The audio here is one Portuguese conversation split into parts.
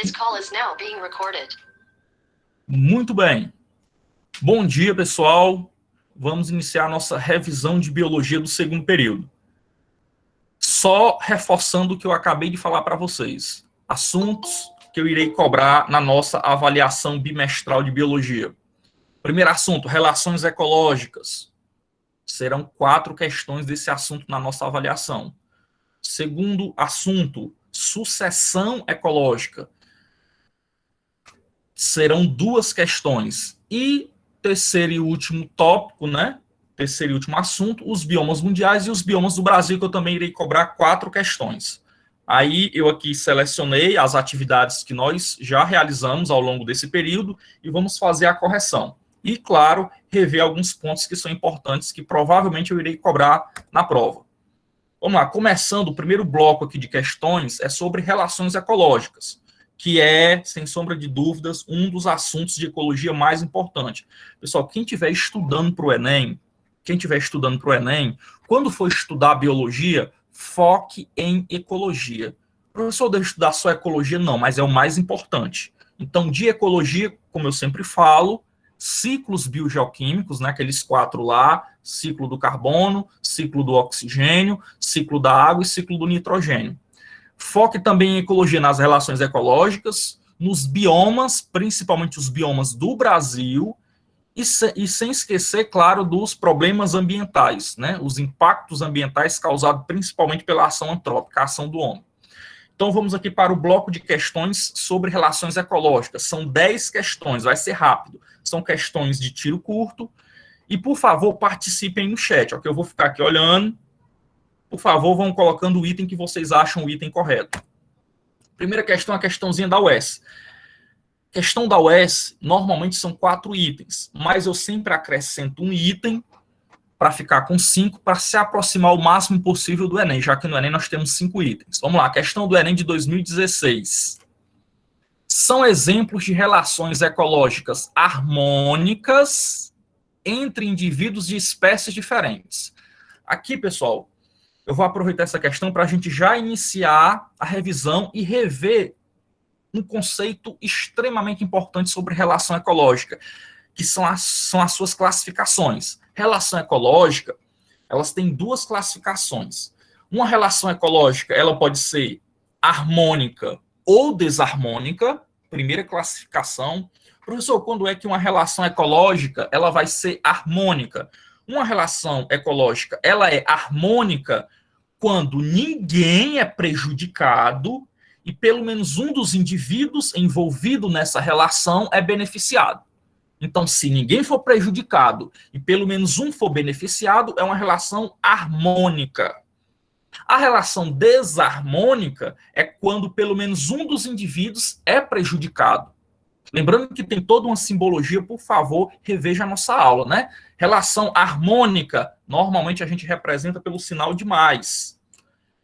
This call is now being recorded. Muito bem. Bom dia, pessoal. Vamos iniciar a nossa revisão de biologia do segundo período. Só reforçando o que eu acabei de falar para vocês. Assuntos que eu irei cobrar na nossa avaliação bimestral de biologia. Primeiro assunto, relações ecológicas. Serão 4 questões desse assunto na nossa avaliação. Segundo assunto, sucessão ecológica. Serão 2 questões. E terceiro e último tópico, né? Terceiro e último assunto, os biomas mundiais e os biomas do Brasil, que eu também irei cobrar 4 questões. Aí eu aqui selecionei as atividades que nós já realizamos ao longo desse período e vamos fazer a correção. E, claro, rever alguns pontos que são importantes, que provavelmente eu irei cobrar na prova. Vamos lá, começando o primeiro bloco aqui de questões, é sobre relações ecológicas, que é, sem sombra de dúvidas, um dos assuntos de ecologia mais importante. Pessoal, quem estiver estudando para o Enem, quando for estudar biologia, foque em ecologia. Professor, deve estudar só ecologia? Não, mas é o mais importante. Então, de ecologia, como eu sempre falo, ciclos biogeoquímicos, né, aqueles 4 lá, ciclo do carbono, ciclo do oxigênio, ciclo da água e ciclo do nitrogênio. Foque também em ecologia nas relações ecológicas, nos biomas, principalmente os biomas do Brasil, e sem esquecer, claro, dos problemas ambientais, né, os impactos ambientais causados principalmente pela ação antrópica, a ação do homem. Então, vamos aqui para o bloco de questões sobre relações ecológicas. São 10 questões, vai ser rápido. São questões de tiro curto. E, por favor, participem no chat, ok? Eu vou ficar aqui olhando. Por favor, vão colocando o item que vocês acham o item correto. Primeira questão, a questãozinha da UES. Questão da UES, normalmente são 4 itens, mas eu sempre acrescento um item para ficar com 5, para se aproximar o máximo possível do Enem, já que no Enem nós temos 5 itens. Vamos lá, questão do Enem de 2016. São exemplos de relações ecológicas harmônicas entre indivíduos de espécies diferentes. Aqui, pessoal, eu vou aproveitar essa questão para a gente já iniciar a revisão e rever um conceito extremamente importante sobre relação ecológica, que são as suas classificações. Relação ecológica, elas têm 2 classificações. Uma relação ecológica, ela pode ser harmônica ou desarmônica, primeira classificação. Professor, quando é que uma relação ecológica, ela vai ser harmônica? Uma relação ecológica, ela é harmônica quando ninguém é prejudicado e pelo menos um dos indivíduos envolvido nessa relação é beneficiado. Então, se ninguém for prejudicado e pelo menos um for beneficiado, é uma relação harmônica. A relação desarmônica é quando pelo menos um dos indivíduos é prejudicado. Lembrando que tem toda uma simbologia, por favor, reveja a nossa aula, né? Relação harmônica, normalmente a gente representa pelo sinal de mais.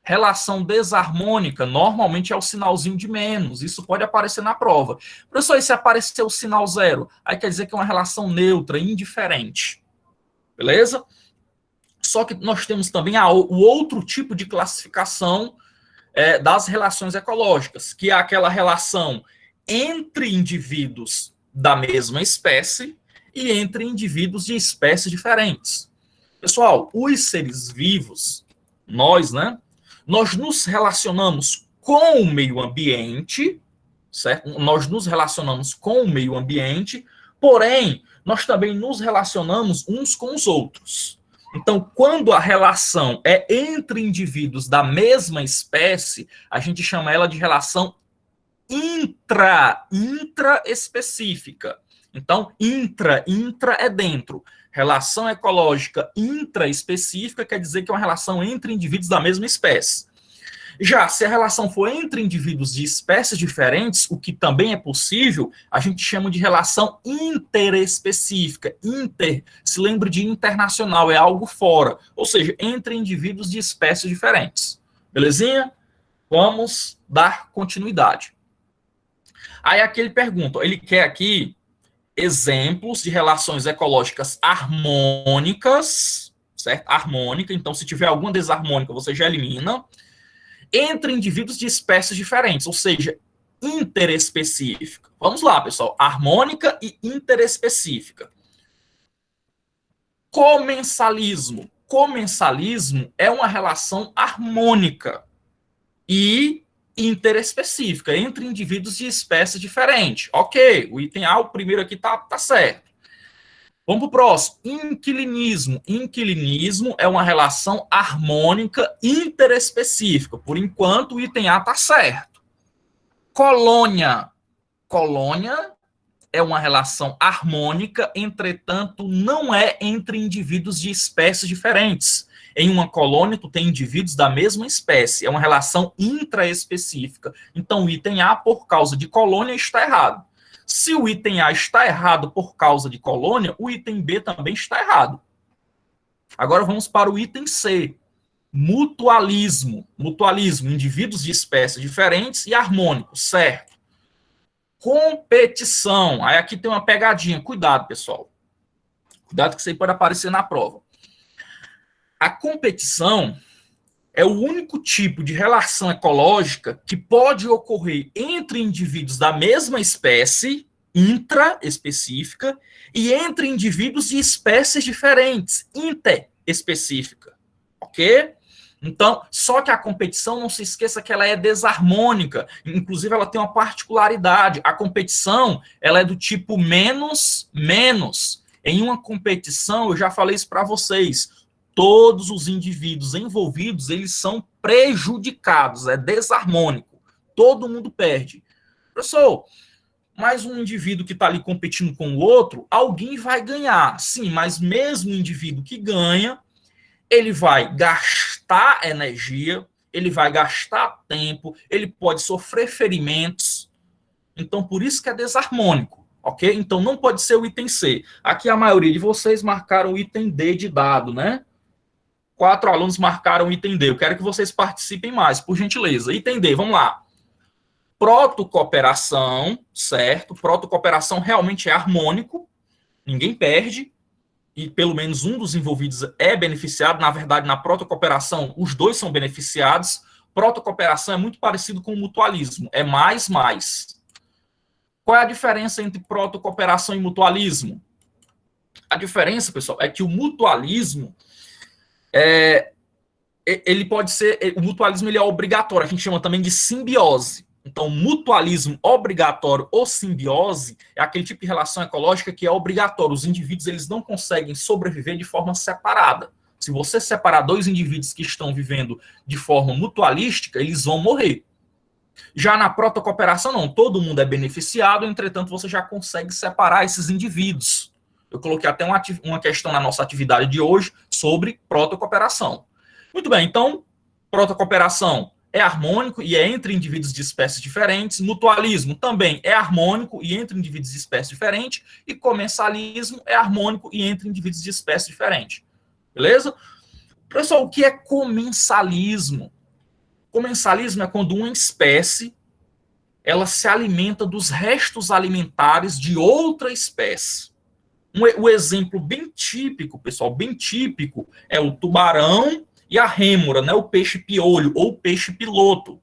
Relação desarmônica, normalmente é o sinalzinho de menos. Isso pode aparecer na prova. Professor, e se aparecer o sinal 0? Aí quer dizer que é uma relação neutra, indiferente. Beleza? Só que nós temos também o outro tipo de classificação das relações ecológicas, que é aquela relação entre indivíduos da mesma espécie e entre indivíduos de espécies diferentes. Pessoal, os seres vivos, nós, né? Nós nos relacionamos com o meio ambiente, certo? Nós nos relacionamos com o meio ambiente, porém, nós também nos relacionamos uns com os outros. Então, quando a relação é entre indivíduos da mesma espécie, a gente chama ela de relação intraespecífica. Então, intra é dentro. Relação ecológica intraespecífica quer dizer que é uma relação entre indivíduos da mesma espécie. Já se a relação for entre indivíduos de espécies diferentes, o que também é possível, a gente chama de relação interespecífica. Inter, se lembre de internacional, é algo fora. Ou seja, entre indivíduos de espécies diferentes. Belezinha? Vamos dar continuidade. Aí aqui ele pergunta, ele quer aqui exemplos de relações ecológicas harmônicas, certo? Harmônica, então se tiver alguma desarmônica, você já elimina, entre indivíduos de espécies diferentes, ou seja, interespecífica. Vamos lá, pessoal. Harmônica e interespecífica. Comensalismo. Comensalismo é uma relação harmônica e interespecífica entre indivíduos de espécies diferentes. Ok, o item A, o primeiro aqui tá certo. Vamos para o próximo. Inquilinismo. Inquilinismo é uma relação harmônica interespecífica. Por enquanto, o item A está certo. Colônia. Colônia é uma relação harmônica, entretanto, não é entre indivíduos de espécies diferentes. Em uma colônia, tu tem indivíduos da mesma espécie. É uma relação intraespecífica. Então, o item A, por causa de colônia, está errado. Se o item A está errado por causa de colônia, o item B também está errado. Agora vamos para o item C. Mutualismo. Mutualismo, indivíduos de espécies diferentes e harmônicos, certo? Competição. Aí aqui tem uma pegadinha. Cuidado, pessoal. Cuidado que isso aí pode aparecer na prova. A competição é o único tipo de relação ecológica que pode ocorrer entre indivíduos da mesma espécie, intraespecífica, e entre indivíduos de espécies diferentes, interespecífica. Ok? Então, só que a competição, não se esqueça que ela é desarmônica. Inclusive, ela tem uma particularidade. A competição, ela é do tipo menos, menos. Em uma competição, eu já falei isso para vocês, todos os indivíduos envolvidos, eles são prejudicados, é desarmônico. Todo mundo perde. Professor, mas um indivíduo que está ali competindo com o outro, alguém vai ganhar. Sim, mas mesmo o indivíduo que ganha, ele vai gastar energia, ele vai gastar tempo, ele pode sofrer ferimentos. Então, por isso que é desarmônico. Ok? Então, não pode ser o item C. Aqui a maioria de vocês marcaram o item D de dado, né? 4 alunos marcaram o item D. Eu quero que vocês participem mais, por gentileza. Item D, vamos lá. Protocooperação, certo? Protocooperação realmente é harmônico, ninguém perde, e pelo menos um dos envolvidos é beneficiado. Na verdade, na protocooperação, os dois são beneficiados. Protocooperação é muito parecido com o mutualismo, é mais, mais. Qual é a diferença entre protocooperação e mutualismo? A diferença, pessoal, é que o mutualismo ele pode ser, o mutualismo ele é obrigatório, a gente chama também de simbiose. Então, mutualismo obrigatório ou simbiose é aquele tipo de relação ecológica que é obrigatório. Os indivíduos eles não conseguem sobreviver de forma separada. Se você separar dois indivíduos que estão vivendo de forma mutualística, eles vão morrer. Já na protocooperação, não, todo mundo é beneficiado, entretanto, você já consegue separar esses indivíduos. Eu coloquei até uma questão na nossa atividade de hoje sobre protocooperação. Muito bem, então, protocooperação é harmônico e é entre indivíduos de espécies diferentes. Mutualismo também é harmônico e entre indivíduos de espécies diferentes. E comensalismo é harmônico e entre indivíduos de espécies diferentes. Beleza? Pessoal, o que é comensalismo? Comensalismo é quando uma espécie ela se alimenta dos restos alimentares de outra espécie. O exemplo bem típico, pessoal, bem típico, é o tubarão e a rêmora, né? O peixe piolho ou peixe piloto.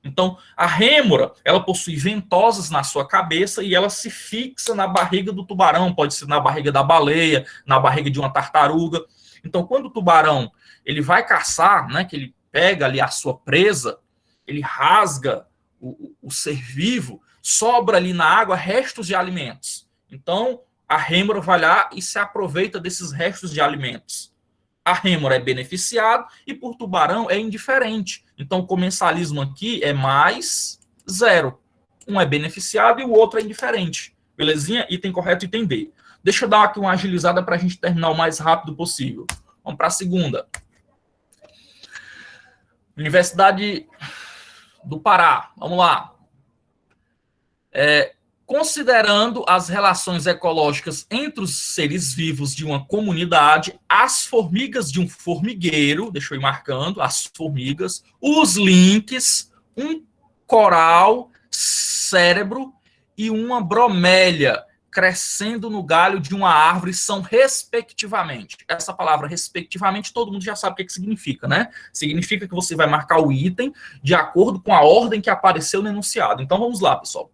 Então, a rêmora, ela possui ventosas na sua cabeça e ela se fixa na barriga do tubarão, pode ser na barriga da baleia, na barriga de uma tartaruga. Então, quando o tubarão ele vai caçar, né, que ele pega ali a sua presa, ele rasga o ser vivo, sobra ali na água restos de alimentos. Então, a rêmora vai lá e se aproveita desses restos de alimentos. A rêmora é beneficiado e por tubarão é indiferente. Então, o comensalismo aqui é mais zero. Um é beneficiado e o outro é indiferente. Belezinha? Item correto, item D. Deixa eu dar aqui uma agilizada para a gente terminar o mais rápido possível. Vamos para a segunda. Universidade do Pará. Vamos lá. Considerando as relações ecológicas entre os seres vivos de uma comunidade, as formigas de um formigueiro, deixa eu ir marcando, as formigas, os links, um coral, cérebro e uma bromélia crescendo no galho de uma árvore são respectivamente. Essa palavra respectivamente, todo mundo já sabe o que significa, né? Significa que você vai marcar o item de acordo com a ordem que apareceu no enunciado. Então vamos lá, pessoal.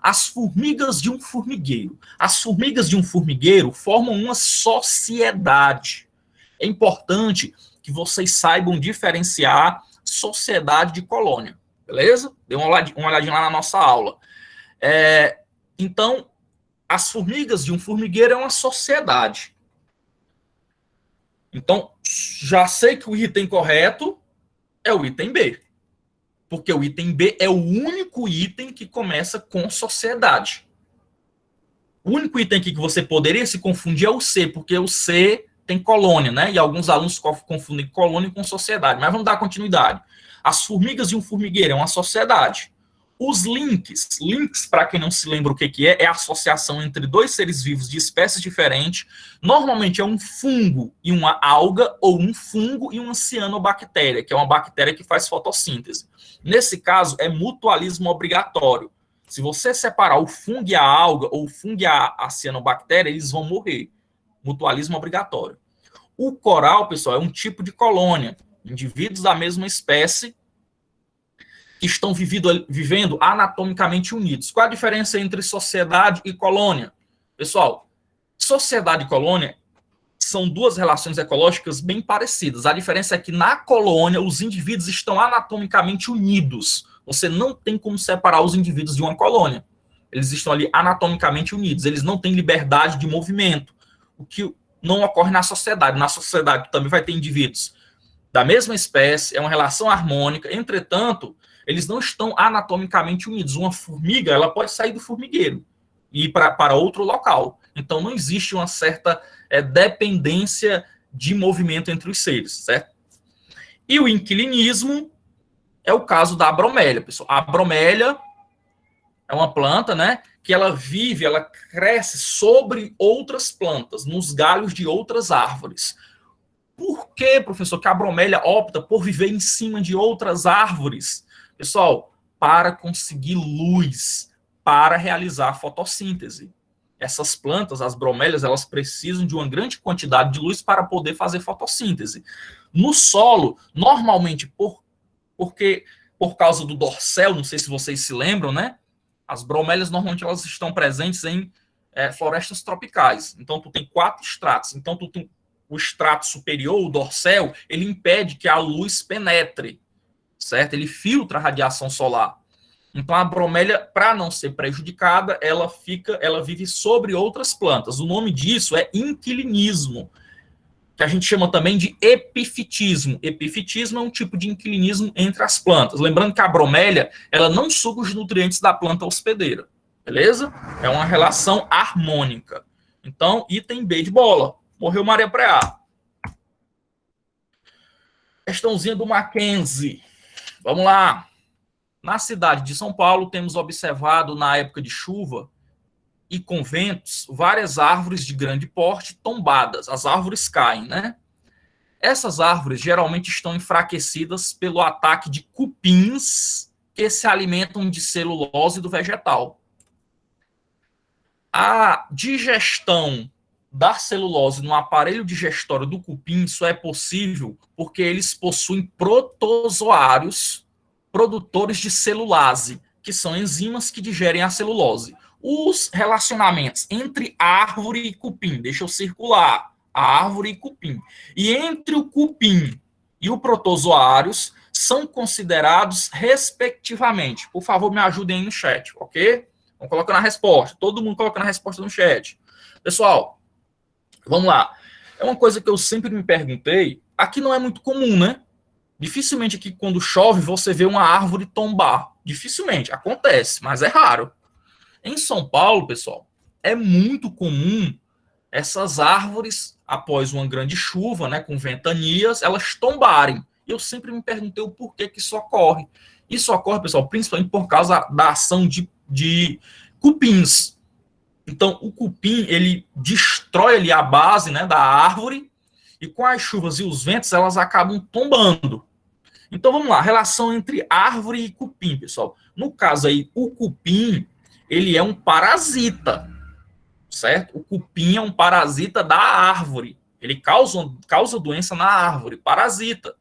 As formigas de um formigueiro. As formigas de um formigueiro formam uma sociedade. É importante que vocês saibam diferenciar sociedade de colônia, beleza? Dê uma olhadinha lá na nossa aula. Então, as formigas de um formigueiro é uma sociedade. Então, já sei que o item correto é o item B. Porque o item B é o único item que começa com sociedade. O único item aqui que você poderia se confundir é o C, porque o C tem colônia, né? E alguns alunos confundem colônia com sociedade. Mas vamos dar continuidade. As formigas de um formigueiro é uma sociedade. Os links, para quem não se lembra o que é a associação entre dois seres vivos de espécies diferentes. Normalmente é um fungo e uma alga, ou um fungo e uma cianobactéria, que é uma bactéria que faz fotossíntese. Nesse caso, é mutualismo obrigatório. Se você separar o fungo e a alga, ou o fungo e a cianobactéria, eles vão morrer. Mutualismo obrigatório. O coral, pessoal, é um tipo de colônia. Indivíduos da mesma espécie que estão vivendo anatomicamente unidos. Qual a diferença entre sociedade e colônia? Pessoal, sociedade e colônia são duas relações ecológicas bem parecidas. A diferença é que na colônia os indivíduos estão anatomicamente unidos. Você não tem como separar os indivíduos de uma colônia. Eles estão ali anatomicamente unidos. Eles não têm liberdade de movimento, o que não ocorre na sociedade. Na sociedade também vai ter indivíduos da mesma espécie, é uma relação harmônica. Entretanto, eles não estão anatomicamente unidos. Uma formiga, ela pode sair do formigueiro e ir para outro local. Então, não existe uma certa dependência de movimento entre os seres, certo? E o inquilinismo é o caso da bromélia, pessoal. A bromélia é uma planta, né, que ela vive, ela cresce sobre outras plantas, nos galhos de outras árvores. Por que, professor, que a bromélia opta por viver em cima de outras árvores? Pessoal, para conseguir luz, para realizar a fotossíntese. Essas plantas, as bromélias, elas precisam de uma grande quantidade de luz para poder fazer fotossíntese. No solo, normalmente, por causa do dorsal, não sei se vocês se lembram, né? As bromélias, normalmente, elas estão presentes em florestas tropicais. Então, tu tem 4 estratos. Então, tu tem o extrato superior, o dorsal, ele impede que a luz penetre, certo? Ele filtra a radiação solar. Então, a bromélia, para não ser prejudicada, ela vive sobre outras plantas. O nome disso é inquilinismo, que a gente chama também de epifitismo. Epifitismo é um tipo de inquilinismo entre as plantas. Lembrando que a bromélia, ela não suga os nutrientes da planta hospedeira, beleza? É uma relação harmônica. Então, item B de bola. Morreu Maria Preá. Questãozinha do Mackenzie. Vamos lá. Na cidade de São Paulo, temos observado, na época de chuva e com ventos, várias árvores de grande porte tombadas. As árvores caem, né? Essas árvores geralmente estão enfraquecidas pelo ataque de cupins que se alimentam de celulose do vegetal. A digestão da celulose no aparelho digestório do cupim só é possível porque eles possuem protozoários produtores de celulase, que são enzimas que digerem a celulose. Os relacionamentos entre árvore e cupim, deixa eu circular, árvore e cupim, e entre o cupim e o protozoários são considerados respectivamente. Por favor, me ajudem aí no chat, ok? Vamos colocando a resposta, todo mundo colocando a resposta no chat. Pessoal, vamos lá. É uma coisa que eu sempre me perguntei, aqui não é muito comum, né? Dificilmente aqui, quando chove, você vê uma árvore tombar. Dificilmente, acontece, mas é raro. Em São Paulo, pessoal, é muito comum essas árvores, após uma grande chuva, né, com ventanias, elas tombarem. Eu sempre me perguntei o porquê que isso ocorre. Isso ocorre, pessoal, principalmente por causa da ação de cupins. Então, o cupim, ele destrói ali a base, né, da árvore, e com as chuvas e os ventos, elas acabam tombando. Então, vamos lá, relação entre árvore e cupim, pessoal. No caso aí, o cupim, ele é um parasita. certo? O cupim é um parasita da árvore. Ele causa doença na árvore, parasita.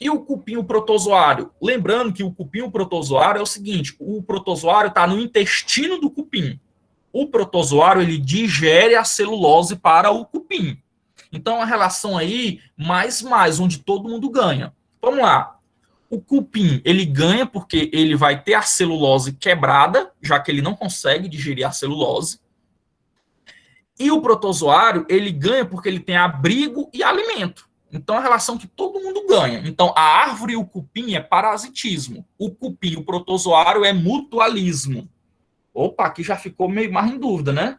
E o cupim protozoário? Lembrando que o cupim protozoário é o seguinte, o protozoário está no intestino do cupim. O protozoário, ele digere a celulose para o cupim. Então, a relação aí, mais, onde todo mundo ganha. Vamos lá. O cupim, ele ganha porque ele vai ter a celulose quebrada, já que ele não consegue digerir a celulose. E o protozoário, ele ganha porque ele tem abrigo e alimento. Então, é a relação que todo mundo ganha. Então, a árvore e o cupim é parasitismo. O cupim e o protozoário é mutualismo. Opa, aqui já ficou meio mais em dúvida, né?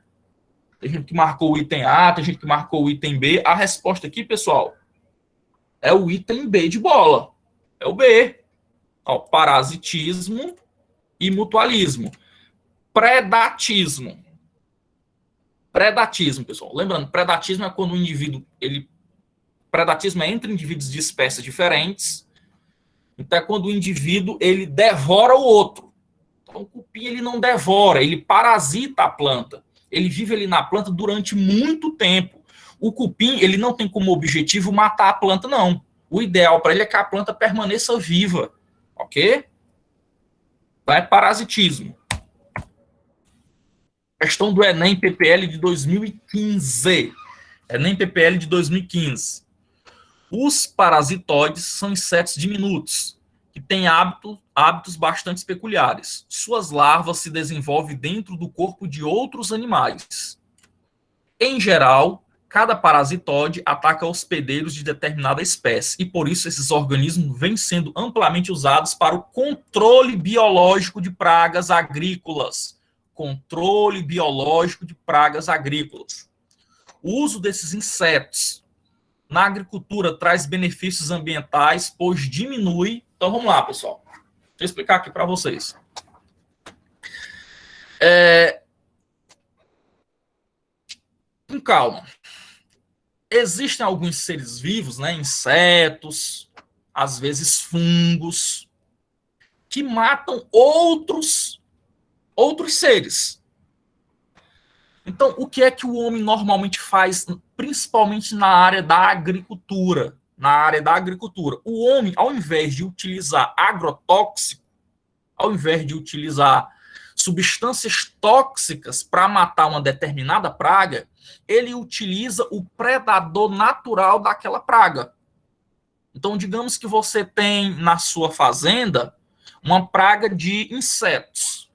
Tem gente que marcou o item A, tem gente que marcou o item B. A resposta aqui, pessoal, é o item B de bola. É o B. Ó, parasitismo e mutualismo. Predatismo. Predatismo, pessoal. Lembrando, predatismo é quando o indivíduo... Predatismo é entre indivíduos de espécies diferentes. Então, é quando o indivíduo ele devora o outro. Então, o cupim ele não devora, ele parasita a planta. Ele vive ali na planta durante muito tempo. O cupim, ele não tem como objetivo matar a planta, não. O ideal para ele é que a planta permaneça viva. Ok? É parasitismo. Questão do Enem PPL de 2015. Enem PPL de 2015. Os parasitoides são insetos diminutos, que têm hábitos bastante peculiares. Suas larvas se desenvolvem dentro do corpo de outros animais. Em geral, cada parasitóide ataca hospedeiros de determinada espécie, e por isso esses organismos vêm sendo amplamente usados para o controle biológico de pragas agrícolas. Controle biológico de pragas agrícolas. O uso desses insetos na agricultura traz benefícios ambientais, pois diminui... Então, vamos lá, pessoal. Deixa eu explicar aqui para vocês. Com calma. Existem alguns seres vivos, né, insetos, às vezes fungos, que matam outros seres. Então, o que é que o homem normalmente faz, principalmente na área da agricultura? Na área da agricultura, o homem, ao invés de utilizar agrotóxico, ao invés de utilizar substâncias tóxicas para matar uma determinada praga, ele utiliza o predador natural daquela praga. Então, digamos que você tem na sua fazenda uma praga de insetos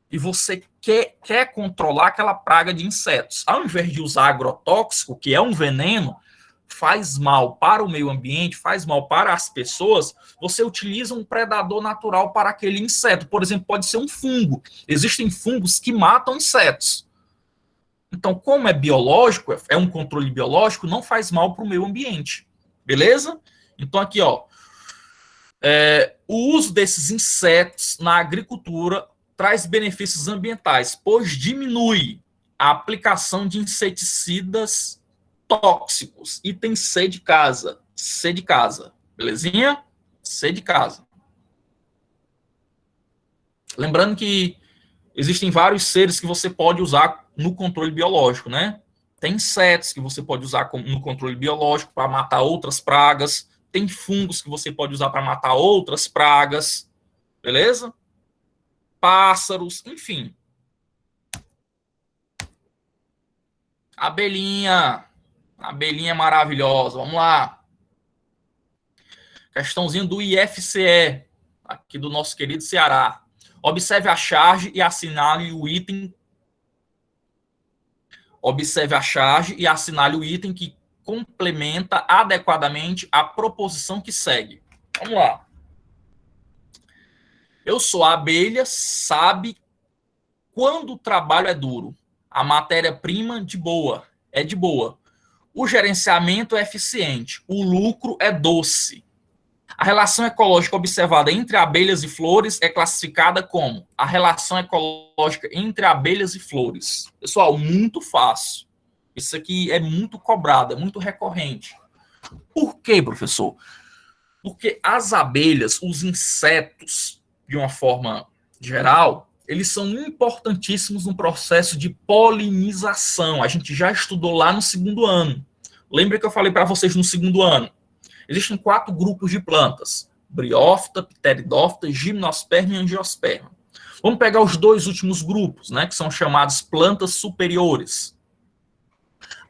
e você quer controlar aquela praga de insetos. Ao invés de usar agrotóxico, que é um veneno, faz mal para o meio ambiente, faz mal para as pessoas, você utiliza um predador natural para aquele inseto. Por exemplo, pode ser um fungo. Existem fungos que matam insetos. Então, como é biológico, é um controle biológico, não faz mal para o meio ambiente. Beleza? Então, aqui, ó, o uso desses insetos na agricultura traz benefícios ambientais, pois diminui a aplicação de inseticidas tóxicos. Item C de casa. C de casa. Belezinha? C de casa. Lembrando que existem vários seres que você pode usar no controle biológico, né? Tem insetos que você pode usar no controle biológico para matar outras pragas. Tem fungos que você pode usar para matar outras pragas. Beleza? Pássaros, enfim. Abelhinha. Abelhinha maravilhosa. Vamos lá. Questãozinho do IFCE, aqui do nosso querido Ceará. Observe a charge e assinale o item. Observe a charge e assinale o item que complementa adequadamente a proposição que segue. Vamos lá. Eu sou a abelha, sabe quando o trabalho é duro. A matéria-prima é de boa. O gerenciamento é eficiente. O lucro é doce. A relação ecológica observada entre abelhas e flores é classificada como a relação ecológica entre abelhas e flores. Pessoal, muito fácil. Isso aqui é muito cobrado, é muito recorrente. Por quê, professor? Porque as abelhas, os insetos, de uma forma geral, eles são importantíssimos no processo de polinização. A gente já estudou lá no segundo ano. Lembra que eu falei para vocês no segundo ano? Existem 4 grupos de plantas: briófita, pteridófita, gimnosperma e angiosperma. Vamos pegar os 2 últimos grupos, né, que são chamados plantas superiores.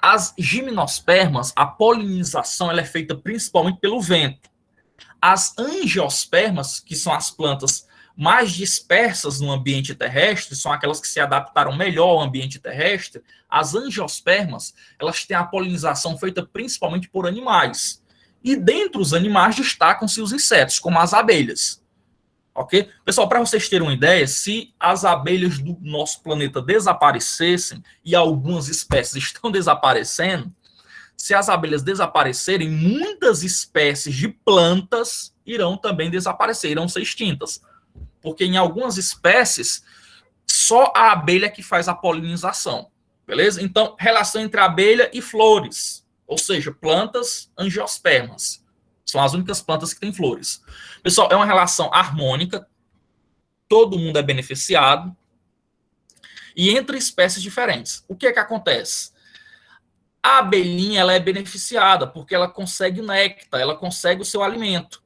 As gimnospermas, a polinização ela é feita principalmente pelo vento. As angiospermas, que são as plantas mais dispersas no ambiente terrestre, são aquelas que se adaptaram melhor ao ambiente terrestre. As angiospermas, elas têm a polinização feita principalmente por animais. E dentre os animais destacam-se os insetos, como as abelhas. Ok? Pessoal, para vocês terem uma ideia, se as abelhas do nosso planeta desaparecessem, e algumas espécies estão desaparecendo, se as abelhas desaparecerem, muitas espécies de plantas irão também desaparecer, irão ser extintas. Porque em algumas espécies, só a abelha que faz a polinização. Beleza? Então, relação entre abelha e flores, ou seja, plantas angiospermas. São as únicas plantas que têm flores. Pessoal, é uma relação harmônica, todo mundo é beneficiado, e entre espécies diferentes. O que é que acontece? A abelhinha ela é beneficiada porque ela consegue néctar, ela consegue o seu alimento.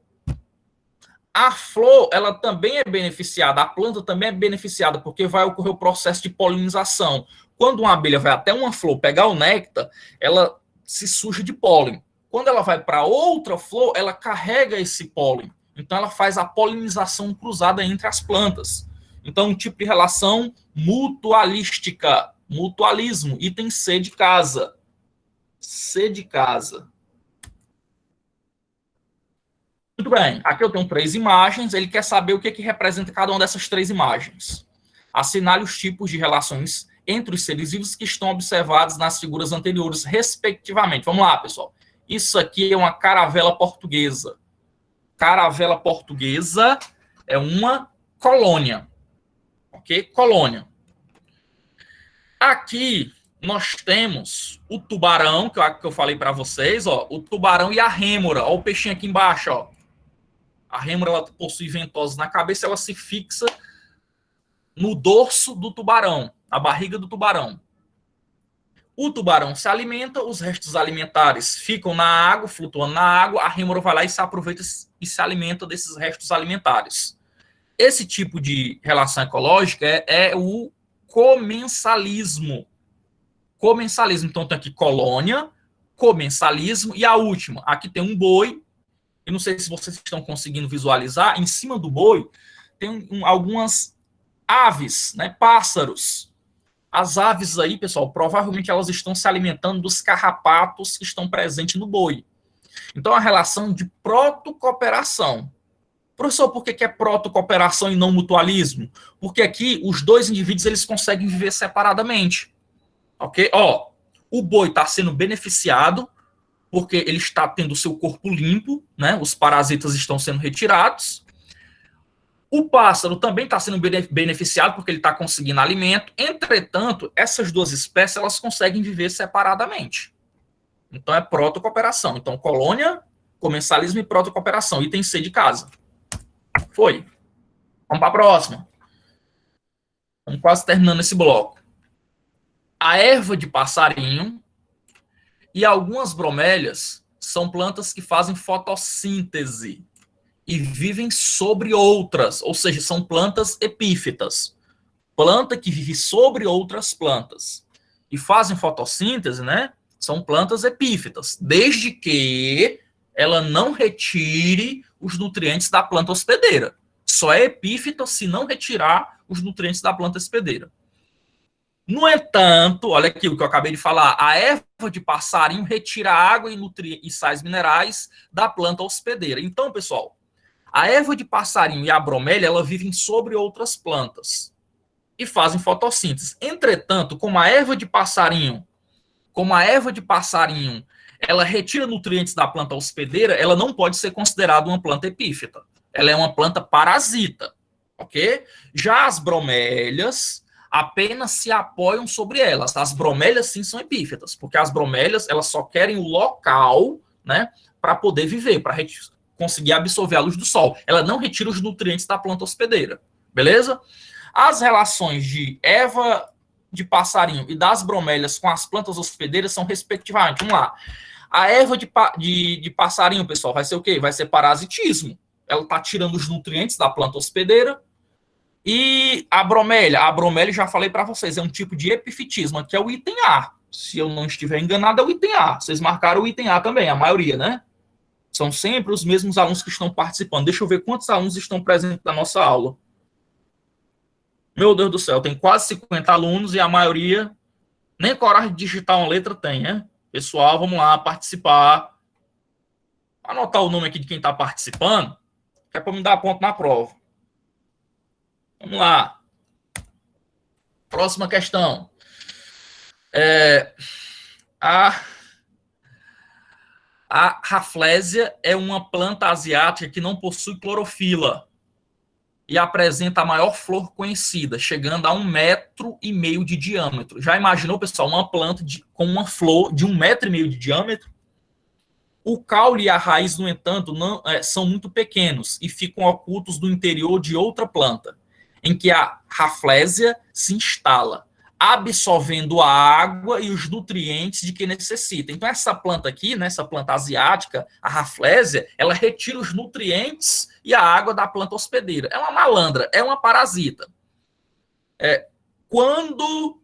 A flor, ela também é beneficiada, a planta também é beneficiada, porque vai ocorrer o processo de polinização. Quando uma abelha vai até uma flor pegar o néctar, ela se suja de pólen. Quando ela vai para outra flor, ela carrega esse pólen. Então, ela faz a polinização cruzada entre as plantas. Então, um tipo de relação mutualística, mutualismo, item C de casa. C de casa. Muito bem, aqui eu tenho 3 imagens, ele quer saber o que representa cada uma dessas 3 imagens. Assinale os tipos de relações entre os seres vivos que estão observados nas figuras anteriores, respectivamente. Vamos lá, pessoal. Isso aqui é uma caravela portuguesa. Caravela portuguesa é uma colônia. Ok? Colônia. Aqui nós temos o tubarão, que eu falei para vocês, ó, o tubarão e a rêmora. Ó, o peixinho aqui embaixo, ó. A rêmora ela possui ventosas na cabeça, ela se fixa no dorso do tubarão, na barriga do tubarão. O tubarão se alimenta, os restos alimentares ficam na água, flutuando na água, a rêmora vai lá e se aproveita e se alimenta desses restos alimentares. Esse tipo de relação ecológica é o comensalismo. Comensalismo, então tem aqui colônia, comensalismo, e a última, aqui tem um boi. Eu não sei se vocês estão conseguindo visualizar, em cima do boi tem algumas aves, né, pássaros. As aves aí, pessoal, provavelmente elas estão se alimentando dos carrapatos que estão presentes no boi. Então, a relação de protocooperação. Professor, por que é protocooperação e não mutualismo? Porque aqui os 2 indivíduos eles conseguem viver separadamente. Ok? Ó, o boi está sendo beneficiado porque ele está tendo o seu corpo limpo, né? Os parasitas estão sendo retirados. O pássaro também está sendo beneficiado porque ele está conseguindo alimento. Entretanto, essas 2 espécies elas conseguem viver separadamente. Então, é protocooperação. Então, colônia, comensalismo e protocooperação. Item C de casa. Foi. Vamos para a próxima. Estamos quase terminando esse bloco. A erva de passarinho e algumas bromélias são plantas que fazem fotossíntese e vivem sobre outras, ou seja, são plantas epífitas. Planta que vive sobre outras plantas e fazem fotossíntese, né? São plantas epífitas, desde que ela não retire os nutrientes da planta hospedeira. Só é epífita se não retirar os nutrientes da planta hospedeira. No entanto, olha aqui o que eu acabei de falar, a erva de passarinho retira água e sais minerais da planta hospedeira. Então, pessoal, a erva de passarinho e a bromélia, ela vivem sobre outras plantas e fazem fotossíntese. Entretanto, como a erva de passarinho, ela retira nutrientes da planta hospedeira, ela não pode ser considerada uma planta epífita. Ela é uma planta parasita, ok? Já as bromélias apenas se apoiam sobre elas. As bromélias, sim, são epífitas, porque as bromélias, elas só querem o local, né, para poder viver, para conseguir absorver a luz do sol. Ela não retira os nutrientes da planta hospedeira, beleza? As relações de Eva de passarinho e das bromélias com as plantas hospedeiras são respectivamente, vamos lá, a erva de passarinho, pessoal, vai ser o quê? Vai ser parasitismo. Ela está tirando os nutrientes da planta hospedeira. E a bromélia, já falei para vocês, é um tipo de epifitismo, que é o item A. Se eu não estiver enganado, é o item A. Vocês marcaram o item A também, a maioria, né? São sempre os mesmos alunos que estão participando. Deixa eu ver quantos alunos estão presentes na nossa aula. Meu Deus do céu, tem quase 50 alunos e a maioria nem coragem de digitar uma letra tem, né? Pessoal, vamos lá participar. Anotar o nome aqui de quem está participando, que é para me dar ponto na prova. Vamos lá. Próxima questão. A Rafflesia é uma planta asiática que não possui clorofila e apresenta a maior flor conhecida, chegando a 1,5 metro de diâmetro. Já imaginou, pessoal, uma planta com uma flor de 1,5 metro de diâmetro? O caule e a raiz, no entanto, não, são muito pequenos e ficam ocultos no interior de outra planta, em que a Rafflesia se instala, absorvendo a água e os nutrientes de que necessita. Então, essa planta aqui, né, essa planta asiática, a Rafflesia, ela retira os nutrientes e a água da planta hospedeira. É uma malandra, é uma parasita. Quando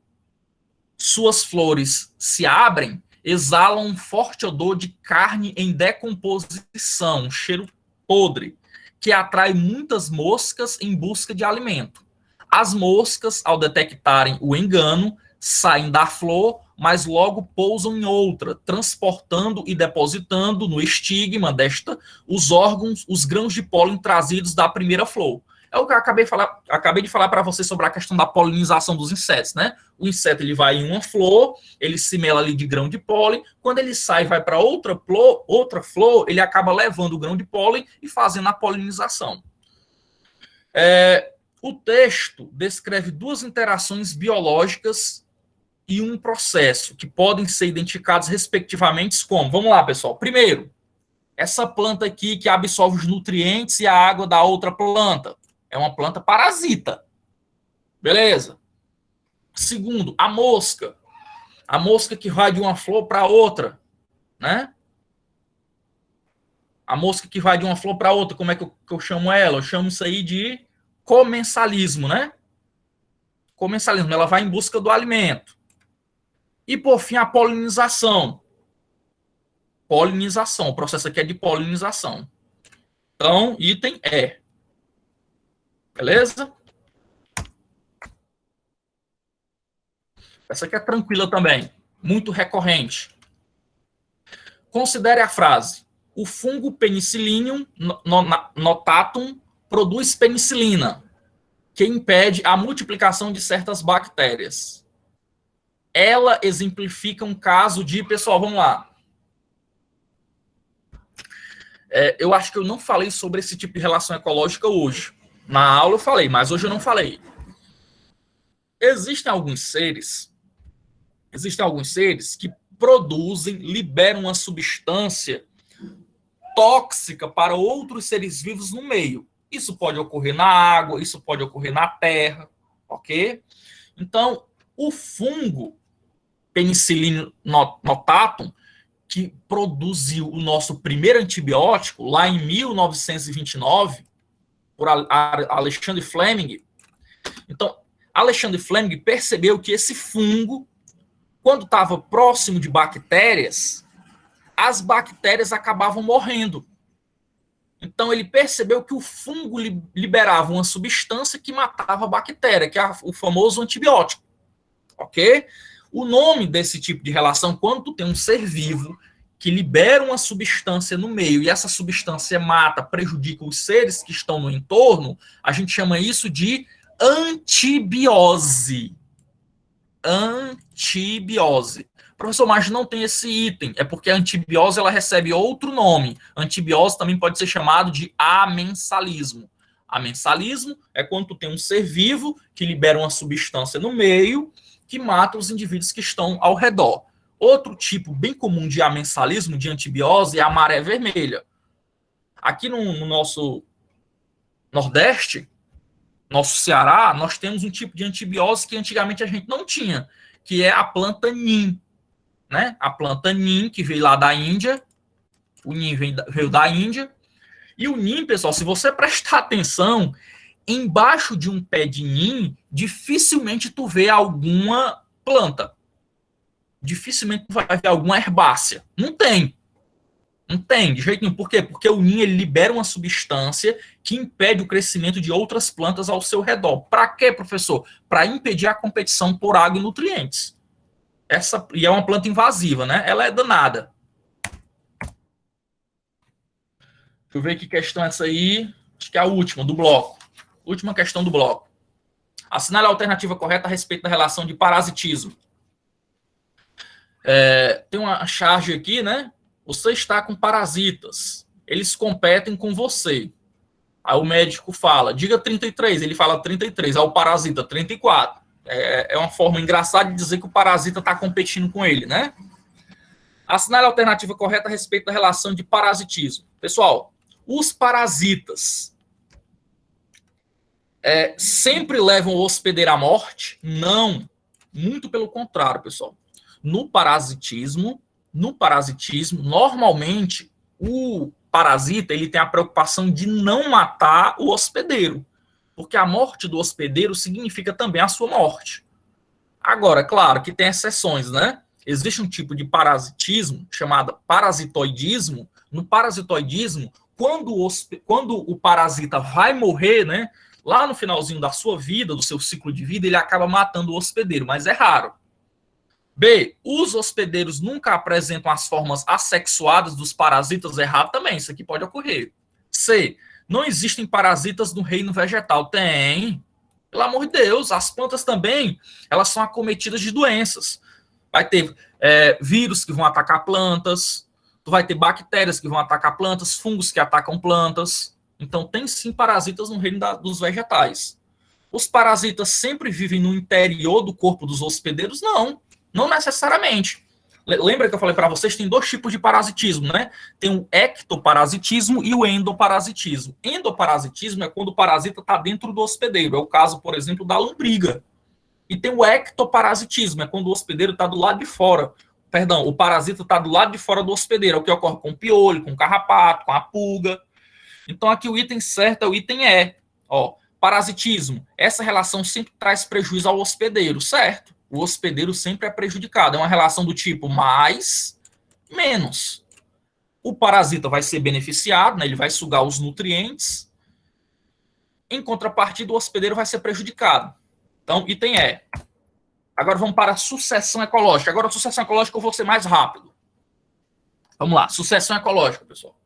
suas flores se abrem, exalam um forte odor de carne em decomposição, um cheiro podre, que atrai muitas moscas em busca de alimento. As moscas, ao detectarem o engano, saem da flor, mas logo pousam em outra, transportando e depositando no estigma desta os órgãos, os grãos de pólen trazidos da primeira flor. É o que eu acabei de falar para vocês sobre a questão da polinização dos insetos, né? O inseto ele vai em uma flor, ele se mela ali de grão de pólen, quando ele sai e vai para outra flor, ele acaba levando o grão de pólen e fazendo a polinização. O texto descreve duas interações biológicas e um processo que podem ser identificados respectivamente como. Vamos lá, pessoal. Primeiro, essa planta aqui que absorve os nutrientes e a água da outra planta. É uma planta parasita. Beleza. Segundo, a mosca. A mosca que vai de uma flor para outra, né? A mosca que vai de uma flor para outra, como é que eu chamo ela? Eu chamo isso aí de comensalismo, né? Comensalismo, ela vai em busca do alimento. E, por fim, a polinização. Polinização, o processo aqui é de polinização. Então, item E. Beleza? Essa aqui é tranquila também, muito recorrente. Considere a frase: o fungo Penicillium notatum produz penicilina, que impede a multiplicação de certas bactérias. Ela exemplifica um caso de... Pessoal, vamos lá. Eu acho que eu não falei sobre esse tipo de relação ecológica hoje. Na aula eu falei, mas hoje eu não falei. Existem alguns seres que produzem, liberam uma substância tóxica para outros seres vivos no meio. Isso pode ocorrer na água, isso pode ocorrer na terra, ok? Então, o fungo Penicillium notatum, que produziu o nosso primeiro antibiótico lá em 1929, por Alexandre Fleming. Então, Alexandre Fleming percebeu que esse fungo, quando estava próximo de bactérias, as bactérias acabavam morrendo. Então, ele percebeu que o fungo liberava uma substância que matava a bactéria, que é o famoso antibiótico. Ok? O nome desse tipo de relação, quando tu tem um ser vivo que libera uma substância no meio e essa substância mata, prejudica os seres que estão no entorno, a gente chama isso de antibiose. Antibiose. Professor, mas não tem esse item. É porque a antibiose ela recebe outro nome. Antibiose também pode ser chamado de amensalismo. Amensalismo é quando tu tem um ser vivo que libera uma substância no meio que mata os indivíduos que estão ao redor. Outro tipo bem comum de amensalismo, de antibiose, é a maré vermelha. Aqui no nosso Nordeste, nosso Ceará, nós temos um tipo de antibiose que antigamente a gente não tinha, que é a planta Neem, né? A planta Neem, que veio lá da Índia, o Neem veio da Índia, e o Neem, pessoal, se você prestar atenção, embaixo de um pé de Neem, dificilmente tu vê alguma planta. Dificilmente tu vai ver alguma herbácea. Não tem. Não tem, de jeito nenhum. Por quê? Porque o Neem ele libera uma substância que impede o crescimento de outras plantas ao seu redor. Para quê, professor? Para impedir a competição por água e nutrientes. E é uma planta invasiva, né? Ela é danada. Deixa eu ver que questão é essa aí. Acho que é a última do bloco. Última questão do bloco. Assinale a alternativa correta a respeito da relação de parasitismo. Tem uma charge aqui, né? Você está com parasitas. Eles competem com você. Aí o médico fala, diga 33. Ele fala 33. Aí o parasita, 34. É uma forma engraçada de dizer que o parasita está competindo com ele, né? Assinale a alternativa correta a respeito da relação de parasitismo. Pessoal, os parasitas sempre levam o hospedeiro à morte? Não. Muito pelo contrário, pessoal. No parasitismo, normalmente, o parasita ele tem a preocupação de não matar o hospedeiro, porque a morte do hospedeiro significa também a sua morte. Agora, claro que tem exceções, né? Existe um tipo de parasitismo chamado parasitoidismo. No parasitoidismo, quando o parasita vai morrer, né? Lá no finalzinho da sua vida, do seu ciclo de vida, ele acaba matando o hospedeiro, mas é raro. B, os hospedeiros nunca apresentam as formas assexuadas dos parasitas, errado também, isso aqui pode ocorrer. C, não existem parasitas no reino vegetal. Tem, pelo amor de Deus, as plantas também, elas são acometidas de doenças. Vai ter vírus que vão atacar plantas, tu vai ter bactérias que vão atacar plantas, fungos que atacam plantas. Então tem sim parasitas no reino dos vegetais. Os parasitas sempre vivem no interior do corpo dos hospedeiros? Não. Não necessariamente. Lembra que eu falei para vocês, tem dois tipos de parasitismo, né? Tem o ectoparasitismo e o endoparasitismo. Endoparasitismo é quando o parasita está dentro do hospedeiro. É o caso, por exemplo, da lombriga. E tem o ectoparasitismo, é quando o hospedeiro está do lado de fora. Perdão, o parasita está do lado de fora do hospedeiro. É o que ocorre com o piolho, com o carrapato, com a pulga. Então aqui o item certo é o item E. Ó, parasitismo. Essa relação sempre traz prejuízo ao hospedeiro, certo? O hospedeiro sempre é prejudicado. É uma relação do tipo mais, menos. O parasita vai ser beneficiado, né? Ele vai sugar os nutrientes. Em contrapartida, o hospedeiro vai ser prejudicado. Então, item E. Agora vamos para a sucessão ecológica. Agora, a sucessão ecológica eu vou ser mais rápido. Vamos lá. Sucessão ecológica, pessoal.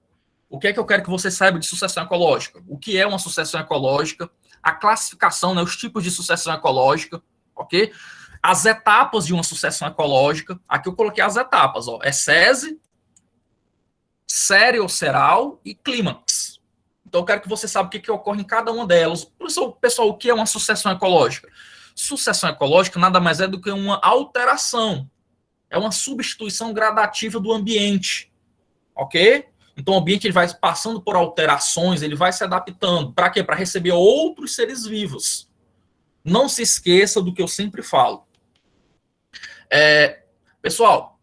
O que é que eu quero que você saiba de sucessão ecológica? O que é uma sucessão ecológica? A classificação, né? Os tipos de sucessão ecológica, ok? As etapas de uma sucessão ecológica. Aqui eu coloquei as etapas, ó. É sese, série ou seral e clímax. Então eu quero que você saiba o que ocorre em cada uma delas. Pessoal, o que é uma sucessão ecológica? Sucessão ecológica nada mais é do que uma alteração. É uma substituição gradativa do ambiente. Ok? Então o ambiente ele vai passando por alterações, ele vai se adaptando. Para quê? Para receber outros seres vivos. Não se esqueça do que eu sempre falo. Pessoal,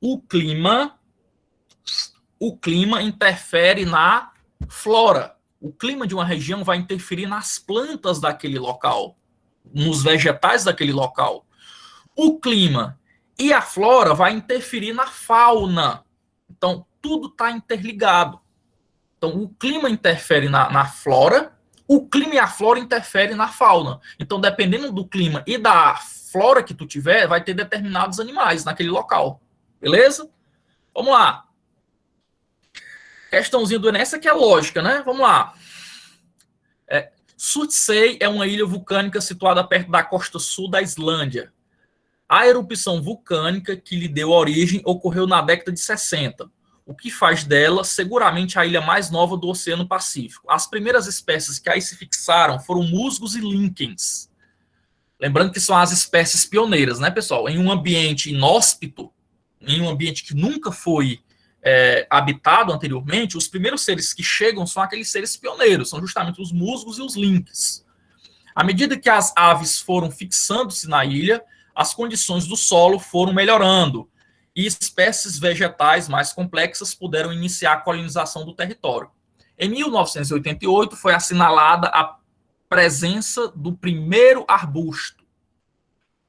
o clima interfere na flora. O clima de uma região vai interferir nas plantas daquele local, nos vegetais daquele local. O clima e a flora vai interferir na fauna. Então, tudo está interligado. Então, o clima interfere na flora, o clima e a flora interferem na fauna. Então, dependendo do clima e da flora que tu tiver, vai ter determinados animais naquele local. Beleza? Vamos lá. Questãozinha do Enem. Essa aqui é lógica, né? Vamos lá. Surtsey é uma ilha vulcânica situada perto da costa sul da Islândia. A erupção vulcânica que lhe deu origem ocorreu na década de 60, o que faz dela seguramente a ilha mais nova do Oceano Pacífico. As primeiras espécies que aí se fixaram foram musgos e líquens. Lembrando que são as espécies pioneiras, né, pessoal? Em um ambiente inóspito, em um ambiente que nunca foi habitado anteriormente, os primeiros seres que chegam são aqueles seres pioneiros, são justamente os musgos e os lynx. À medida que as aves foram fixando-se na ilha, as condições do solo foram melhorando e espécies vegetais mais complexas puderam iniciar a colonização do território. Em 1988 foi assinalada a presença do primeiro arbusto.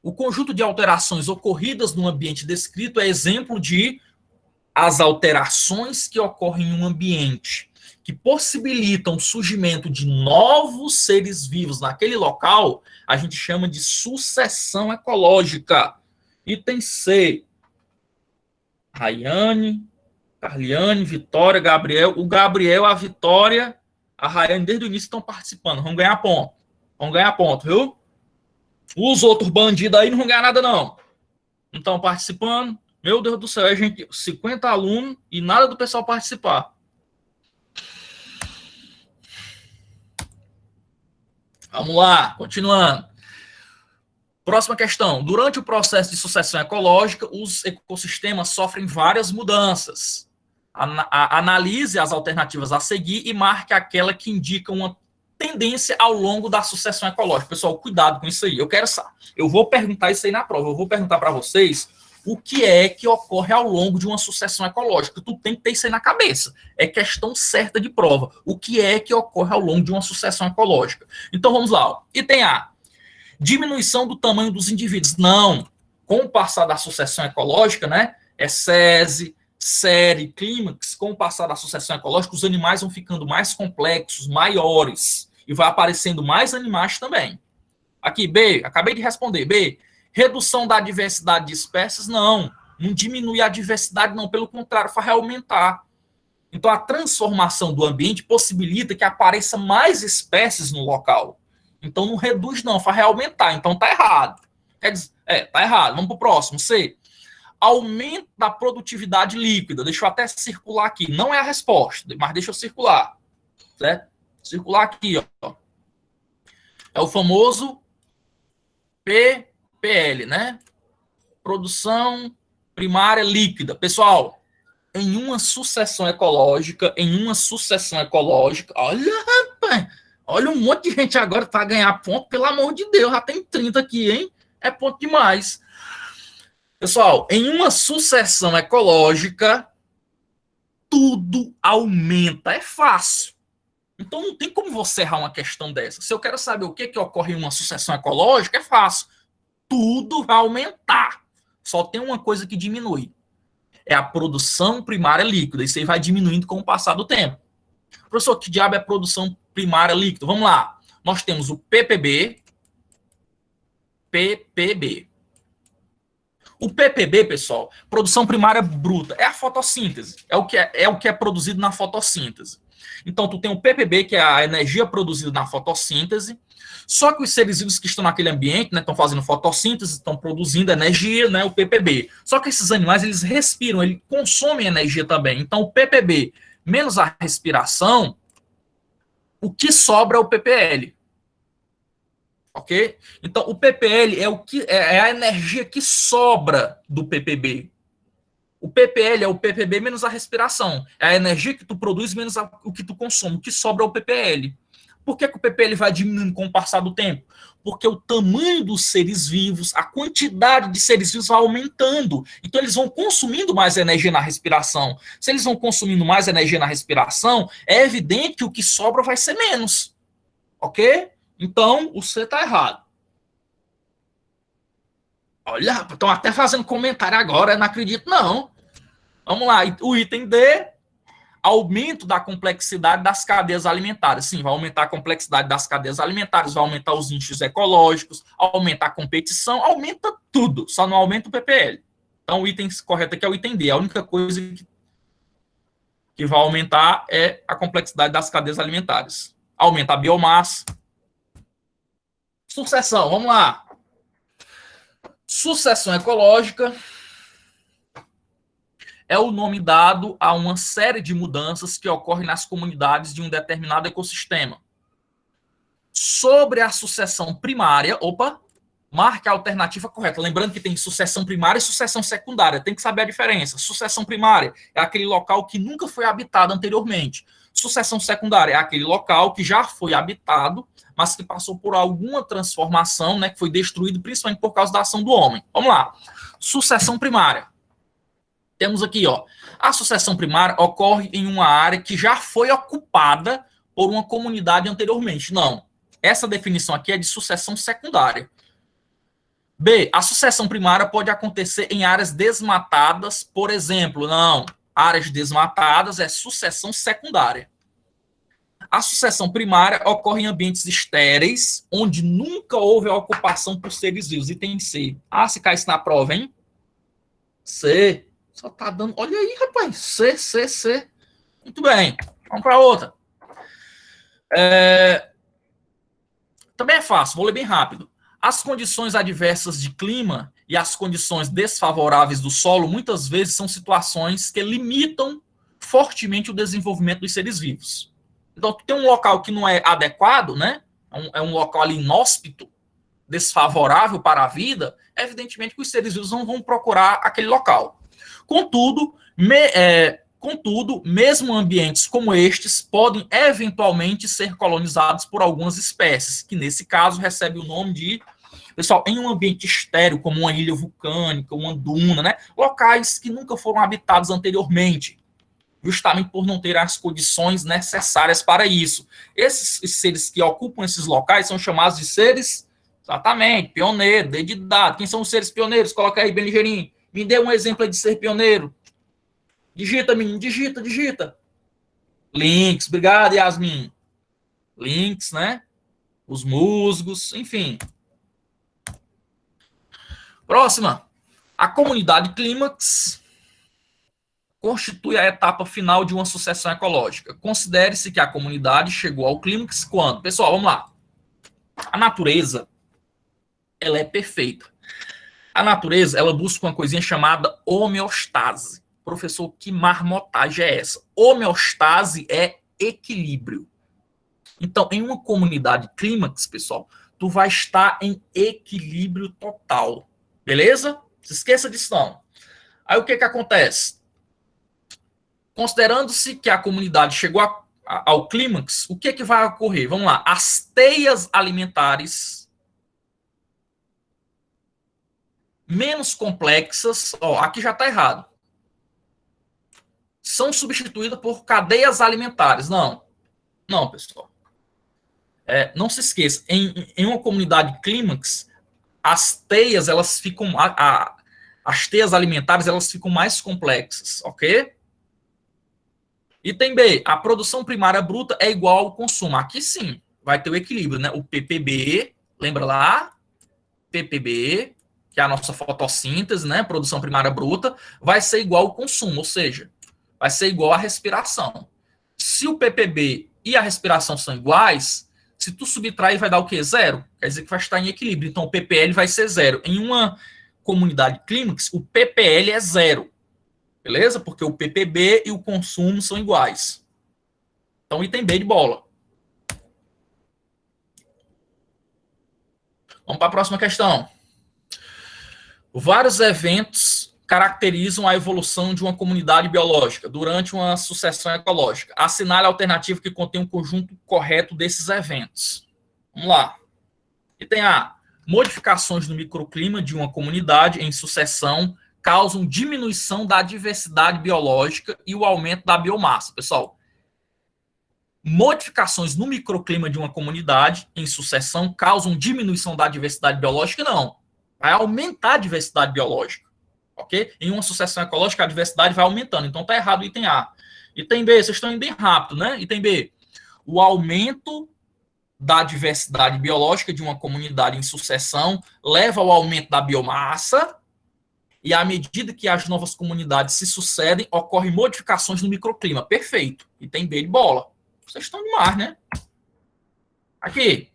O conjunto de alterações ocorridas no ambiente descrito é exemplo de as alterações que ocorrem em um ambiente que possibilitam o surgimento de novos seres vivos naquele local, a gente chama de sucessão ecológica. Item C. Rayane, Carliane, Vitória, Gabriel. O Gabriel, a Vitória, a Rayane desde o início estão participando. Vamos ganhar ponto. Vamos ganhar ponto, viu? Os outros bandidos aí não vão ganhar nada, não. Não estão participando. Meu Deus do céu, a gente 50 alunos e nada do pessoal participar. Vamos lá, continuando. Próxima questão. Durante o processo de sucessão ecológica, os ecossistemas sofrem várias mudanças. Analise as alternativas a seguir e marque aquela que indica uma tendência ao longo da sucessão ecológica. Pessoal, cuidado com isso aí. Eu vou perguntar isso aí na prova. Eu vou perguntar para vocês o que é que ocorre ao longo de uma sucessão ecológica. Tu tem que ter isso aí na cabeça. É questão certa de prova. O que é que ocorre ao longo de uma sucessão ecológica? Então vamos lá. Item A. Diminuição do tamanho dos indivíduos. Não. Com o passar da sucessão ecológica, né? SESI, série, clímax, com o passar da sucessão ecológica, os animais vão ficando mais complexos, maiores. E vai aparecendo mais animais também. Aqui, B. Acabei de responder. B. Redução da diversidade de espécies, não. Não diminui a diversidade, não. Pelo contrário, vai aumentar. Então, a transformação do ambiente possibilita que apareça mais espécies no local. Então, não reduz, não. Vai aumentar. Então, tá errado. Quer dizer, tá errado. Vamos pro próximo. C. Aumento da produtividade líquida. Deixa eu até circular aqui. Não é a resposta, mas deixa eu circular. Certo? Circular aqui, ó. É o famoso PL, né? Produção primária líquida. Pessoal, em uma sucessão ecológica, olha, rapaz, olha um monte de gente agora para ganhar ponto, pelo amor de Deus, já tem 30 aqui, hein? É ponto demais. Pessoal, em uma sucessão ecológica, tudo aumenta, é fácil. Então não tem como você errar uma questão dessa. Se eu quero saber o que ocorre em uma sucessão ecológica, é fácil. Tudo vai aumentar. Só tem uma coisa que diminui. É a produção primária líquida. Isso aí vai diminuindo com o passar do tempo. Professor, que diabo é produção primária líquida? Vamos lá. Nós temos o PPB. O PPB, pessoal, produção primária bruta, é a fotossíntese. É o que é produzido na fotossíntese. Então, tu tem o PPB, que é a energia produzida na fotossíntese. Só que os seres vivos que estão naquele ambiente, né, estão fazendo fotossíntese, estão produzindo energia, né, o PPB. Só que esses animais, eles respiram, eles consomem energia também. Então, o PPB menos a respiração, o que sobra é o PPL. Ok? Então, o PPL é a energia que sobra do PPB. O PPL é o PPB menos a respiração. É a energia que tu produz menos o que tu consome. O que sobra é o PPL. Por que o PPL vai diminuindo com o passar do tempo? Porque o tamanho dos seres vivos, a quantidade de seres vivos vai aumentando. Então, eles vão consumindo mais energia na respiração. Se eles vão consumindo mais energia na respiração, é evidente que o que sobra vai ser menos. Ok? Então, o C está errado. Olha, estão até fazendo comentário agora, eu não acredito, não. Vamos lá, o item D, aumento da complexidade das cadeias alimentares. Sim, vai aumentar a complexidade das cadeias alimentares, vai aumentar os nichos ecológicos, aumenta a competição, aumenta tudo, só não aumenta o PPL. Então, o item correto aqui é o item D. A única coisa que vai aumentar é a complexidade das cadeias alimentares. Aumenta a biomassa. Sucessão, vamos lá. Sucessão ecológica é o nome dado a uma série de mudanças que ocorrem nas comunidades de um determinado ecossistema. Sobre a sucessão primária, Marque a alternativa correta. Lembrando que tem sucessão primária e sucessão secundária. Tem que saber a diferença. Sucessão primária é aquele local que nunca foi habitado anteriormente. Sucessão secundária é aquele local que já foi habitado, mas que passou por alguma transformação, né, que foi destruído principalmente por causa da ação do homem. Vamos lá. Sucessão primária. Temos aqui, ó, a sucessão primária ocorre em uma área que já foi ocupada por uma comunidade anteriormente. Não. Essa definição aqui é de sucessão secundária. B, a sucessão primária pode acontecer em áreas desmatadas, por exemplo. Não, áreas desmatadas é sucessão secundária. A sucessão primária ocorre em ambientes estéreis, onde nunca houve a ocupação por seres vivos. Item C. Ah, se cai isso na prova, hein? C. Só tá dando... Olha aí, rapaz. C. Muito bem. Vamos para outra. Também é fácil, vou ler bem rápido. As condições adversas de clima e as condições desfavoráveis do solo muitas vezes são situações que limitam fortemente o desenvolvimento dos seres vivos. Então, tem um local que não é adequado, né? É um local ali inóspito, desfavorável para a vida, evidentemente que os seres vivos não vão procurar aquele local. Contudo, mesmo ambientes como estes podem eventualmente ser colonizados por algumas espécies, que nesse caso recebe o nome de, pessoal, em um ambiente estéril, como uma ilha vulcânica, uma duna, né? Locais que nunca foram habitados anteriormente, justamente por não ter as condições necessárias para isso. Esses seres que ocupam esses locais são chamados de seres, exatamente, pioneiro, dedidado. Quem são os seres pioneiros? Coloca aí, bem ligeirinho. Me dê um exemplo de ser pioneiro. Digita, menino, digita. Lynx, obrigado, Yasmin. Lynx, né? Os musgos, enfim. Próxima. A comunidade clímax constitui a etapa final de uma sucessão ecológica. Considere-se que a comunidade chegou ao clímax quando? Pessoal, vamos lá. A natureza, ela é perfeita. A natureza, ela busca uma coisinha chamada homeostase. Professor, que marmotagem é essa? Homeostase é equilíbrio. Então, em uma comunidade clímax, pessoal, tu vai estar em equilíbrio total. Beleza? Não se esqueça disso, não. Aí, o que acontece? Considerando-se que a comunidade chegou ao clímax, o que vai ocorrer? Vamos lá. As teias alimentares menos complexas, ó, aqui já está errado, são substituídas por cadeias alimentares. Não, pessoal. Não se esqueça, em uma comunidade clímax, as teias, elas ficam, as teias alimentares, elas ficam mais complexas, ok? Item B, a produção primária bruta é igual ao consumo. Aqui sim, vai ter o equilíbrio, né? O PPB, lembra lá? PPB, que é a nossa fotossíntese, né? Produção primária bruta, vai ser igual ao consumo, ou seja, vai ser igual à respiração. Se o PPB e a respiração são iguais, se tu subtrair, vai dar o quê? Zero. Quer dizer que vai estar em equilíbrio. Então, o PPL vai ser zero. Em uma comunidade clímax, o PPL é zero. Beleza? Porque o PPB e o consumo são iguais. Então, item B de bola. Vamos para a próxima questão. Vários eventos caracterizam a evolução de uma comunidade biológica durante uma sucessão ecológica. Assinale a alternativa que contém um conjunto correto desses eventos. Vamos lá. Item A. Modificações no microclima de uma comunidade em sucessão causam diminuição da diversidade biológica e o aumento da biomassa. Pessoal, modificações no microclima de uma comunidade em sucessão causam diminuição da diversidade biológica? Não. Vai aumentar a diversidade biológica. Ok? Em uma sucessão ecológica, a diversidade vai aumentando. Então, está errado o item A. Item B, vocês estão indo bem rápido, né? Item B, o aumento da diversidade biológica de uma comunidade em sucessão leva ao aumento da biomassa e, à medida que as novas comunidades se sucedem, ocorrem modificações no microclima. Perfeito. Item B de bola. Vocês estão demais, né? Aqui.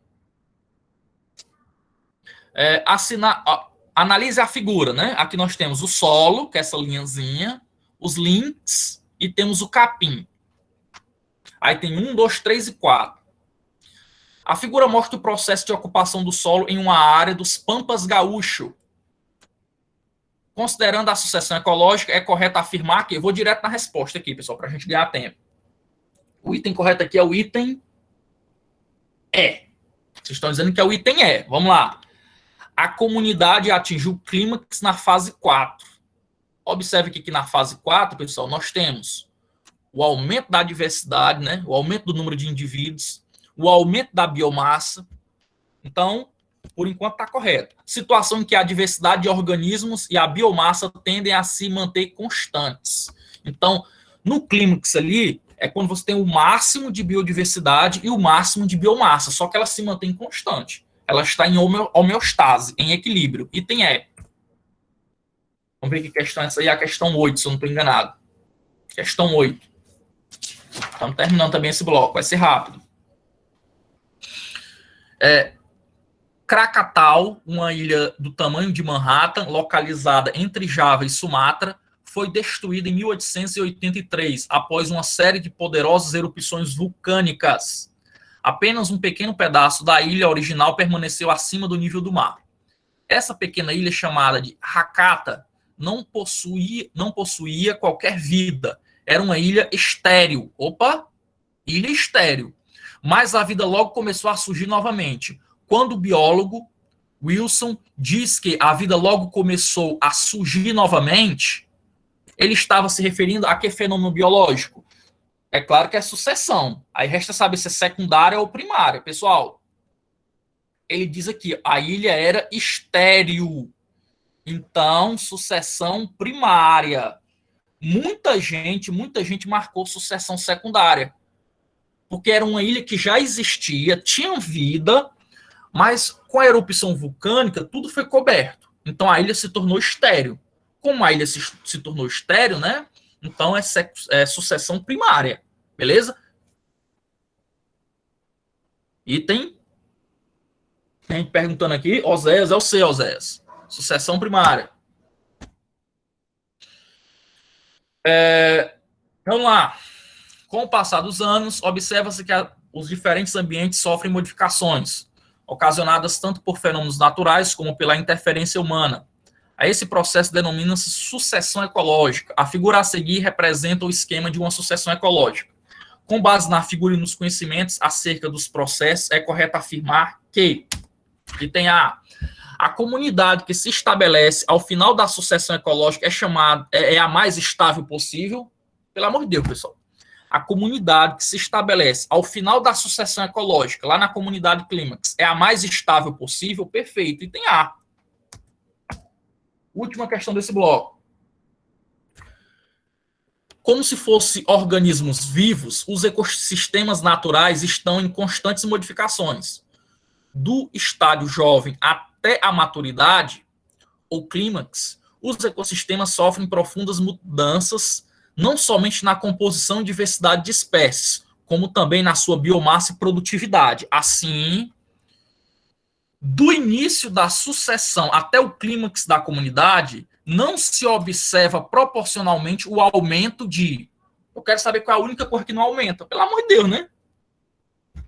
Analise a figura, né? Aqui nós temos o solo, que é essa linhazinha, os links e temos o capim. Aí tem 1, 2, 3 e 4. A figura mostra o processo de ocupação do solo em uma área dos Pampas Gaúcho. Considerando a sucessão ecológica, é correto afirmar que... Eu vou direto na resposta aqui, pessoal, para a gente ganhar tempo. O item correto aqui é o item E. Vocês estão dizendo que é o item E. Vamos lá. A comunidade atingiu o clímax na fase 4. Observe que na fase 4, pessoal, nós temos o aumento da diversidade, né? O aumento do número de indivíduos, o aumento da biomassa. Então, por enquanto está correto. Situação em que a diversidade de organismos e a biomassa tendem a se manter constantes. Então, no clímax ali, é quando você tem o máximo de biodiversidade e o máximo de biomassa, só que ela se mantém constante. Ela está em homeostase, em equilíbrio. Item E. Vamos ver que questão é essa aí, a questão 8, se eu não estou enganado. Questão 8. Estamos terminando também esse bloco, vai ser rápido. Krakatau, uma ilha do tamanho de Manhattan, localizada entre Java e Sumatra, foi destruída em 1883, após uma série de poderosas erupções vulcânicas. Apenas um pequeno pedaço da ilha original permaneceu acima do nível do mar. Essa pequena ilha, chamada de Hakata, não possuía qualquer vida. Era uma ilha estéril. Opa! Ilha estéril. Mas a vida logo começou a surgir novamente. Quando o biólogo Wilson diz que a vida logo começou a surgir novamente, ele estava se referindo a que fenômeno biológico? É claro que é sucessão. Aí resta saber se é secundária ou primária. Pessoal, ele diz aqui, a ilha era estéril. Então, sucessão primária. Muita gente marcou sucessão secundária. Porque era uma ilha que já existia, tinha vida, mas com a erupção vulcânica, tudo foi coberto. Então, a ilha se tornou estéril. Como a ilha se tornou estéril, né? Então, é sucessão primária. Beleza? Item. Tem gente perguntando aqui. Oséias, é o C, Oséias. Sucessão primária. Vamos lá. Com o passar dos anos, observa-se que os diferentes ambientes sofrem modificações, ocasionadas tanto por fenômenos naturais como pela interferência humana. A esse processo denomina-se sucessão ecológica. A figura a seguir representa o esquema de uma sucessão ecológica. Com base na figura e nos conhecimentos acerca dos processos, é correto afirmar que, item A, a comunidade que se estabelece ao final da sucessão ecológica é a mais estável possível. Pelo amor de Deus, pessoal. A comunidade que se estabelece ao final da sucessão ecológica, lá na comunidade clímax, é a mais estável possível? Perfeito. Item A. Última questão desse bloco. Como se fossem organismos vivos, os ecossistemas naturais estão em constantes modificações. Do estádio jovem até a maturidade, ou clímax, os ecossistemas sofrem profundas mudanças, não somente na composição e diversidade de espécies, como também na sua biomassa e produtividade. Assim, do início da sucessão até o clímax da comunidade, não se observa proporcionalmente o aumento de... Eu quero saber qual é a única coisa que não aumenta. Pelo amor de Deus, né?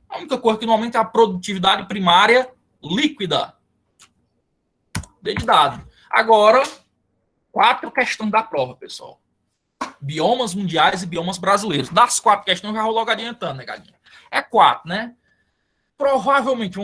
A única coisa que não aumenta é a produtividade primária líquida. Dedidado. Agora, 4 questões da prova, pessoal. Biomas mundiais e biomas brasileiros. Das 4 questões, já vou logo adiantando, né, galera? É 4, né? Provavelmente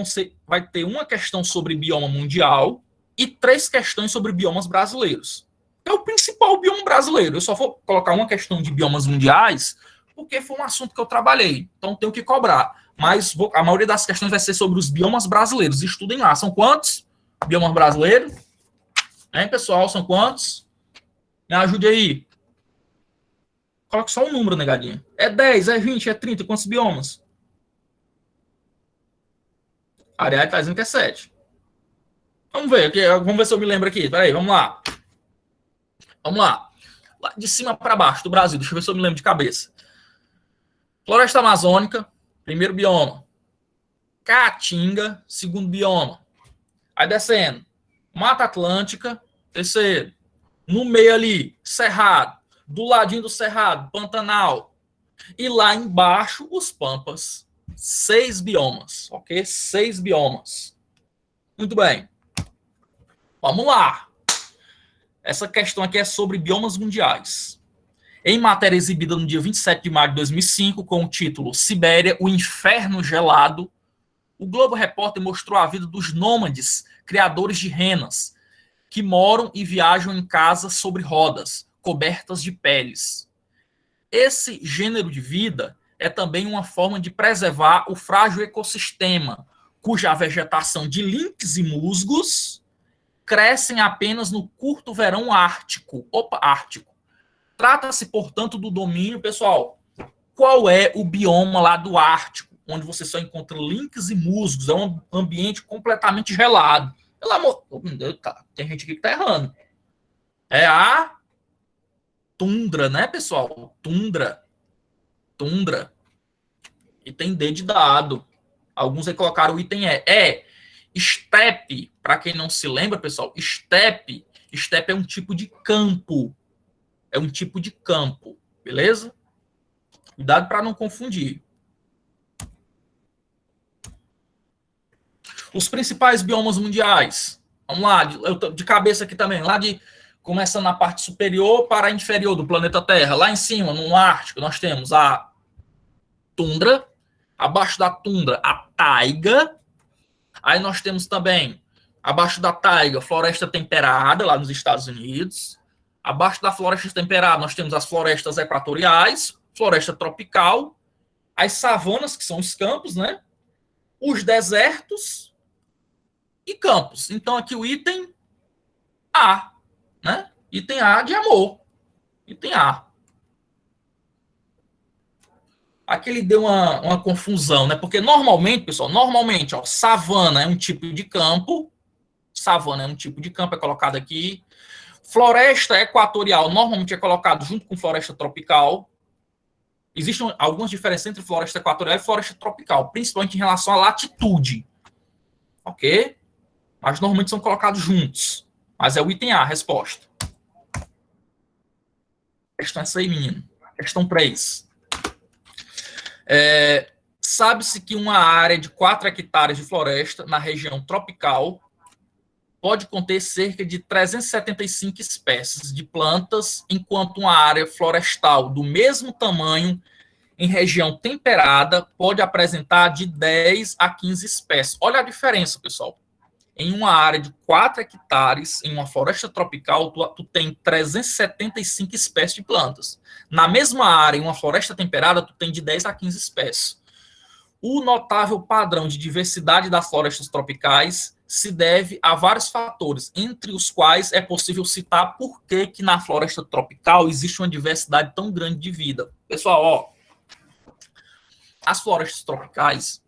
vai ter uma questão sobre bioma mundial e 3 questões sobre biomas brasileiros. É o principal bioma brasileiro. Eu só vou colocar uma questão de biomas mundiais porque foi um assunto que eu trabalhei. Então, tenho que cobrar. Mas a maioria das questões vai ser sobre os biomas brasileiros. Estudem lá. São quantos biomas brasileiros? Hein, pessoal? São quantos? Me ajude aí. Coloque só um número, negadinho. É 10, é 20, é 30. Quantos biomas? A Ariadne está dizendo que é 7. Vamos ver se eu me lembro aqui. Peraí, vamos lá. Vamos lá. Lá de cima para baixo do Brasil. Deixa eu ver se eu me lembro de cabeça. Floresta Amazônica, primeiro bioma. Caatinga, segundo bioma. Aí descendo. Mata Atlântica, terceiro. No meio ali, Cerrado. Do ladinho do Cerrado, Pantanal. E lá embaixo, os Pampas. 6 biomas, ok? 6 biomas. Muito bem. Vamos lá. Essa questão aqui é sobre biomas mundiais. Em matéria exibida no dia 27 de maio de 2005, com o título Sibéria, o Inferno Gelado, o Globo Repórter mostrou a vida dos nômades, criadores de renas, que moram e viajam em casas sobre rodas, cobertas de peles. Esse gênero de vida é também uma forma de preservar o frágil ecossistema, cuja vegetação de linques e musgos crescem apenas no curto verão ártico. Ártico. Trata-se, portanto, do domínio, pessoal. Qual é o bioma lá do Ártico, onde você só encontra linques e musgos? É um ambiente completamente gelado. Pelo amor de Deus, tá, tem gente aqui que tá errando. É a tundra, né, pessoal? Tundra. Tundra. Item D de dado. Alguns aí colocaram o item E. Estepe, para quem não se lembra, pessoal, estepe é um tipo de campo. É um tipo de campo, beleza? Cuidado para não confundir. Os principais biomas mundiais. Vamos lá, de cabeça aqui também, começando na parte superior para a inferior do planeta Terra. Lá em cima, no Ártico, nós temos a tundra. Abaixo da tundra, a taiga. Aí nós temos também, abaixo da taiga, floresta temperada, lá nos Estados Unidos. Abaixo da floresta temperada, nós temos as florestas equatoriais, floresta tropical, as savanas, que são os campos, né? Os desertos e campos. Então, aqui o item A, né? Item A de amor. Item A. Aqui ele deu uma confusão, né? Porque normalmente, pessoal, ó, savana é um tipo de campo. Savana é um tipo de campo, é colocado aqui. Floresta equatorial normalmente é colocado junto com floresta tropical. Existem algumas diferenças entre floresta equatorial e floresta tropical, principalmente em relação à latitude. Ok? Mas normalmente são colocados juntos. Mas é o item A, a resposta. Questão essa aí, menino. Questão 3. Sabe-se que uma área de 4 hectares de floresta na região tropical pode conter cerca de 375 espécies de plantas, enquanto uma área florestal do mesmo tamanho em região temperada pode apresentar de 10 a 15 espécies. Olha a diferença, pessoal. Em uma área de 4 hectares, em uma floresta tropical, tu tem 375 espécies de plantas. Na mesma área, em uma floresta temperada, tu tem de 10 a 15 espécies. O notável padrão de diversidade das florestas tropicais se deve a vários fatores, entre os quais é possível citar por que na floresta tropical existe uma diversidade tão grande de vida. Pessoal, ó, as florestas tropicais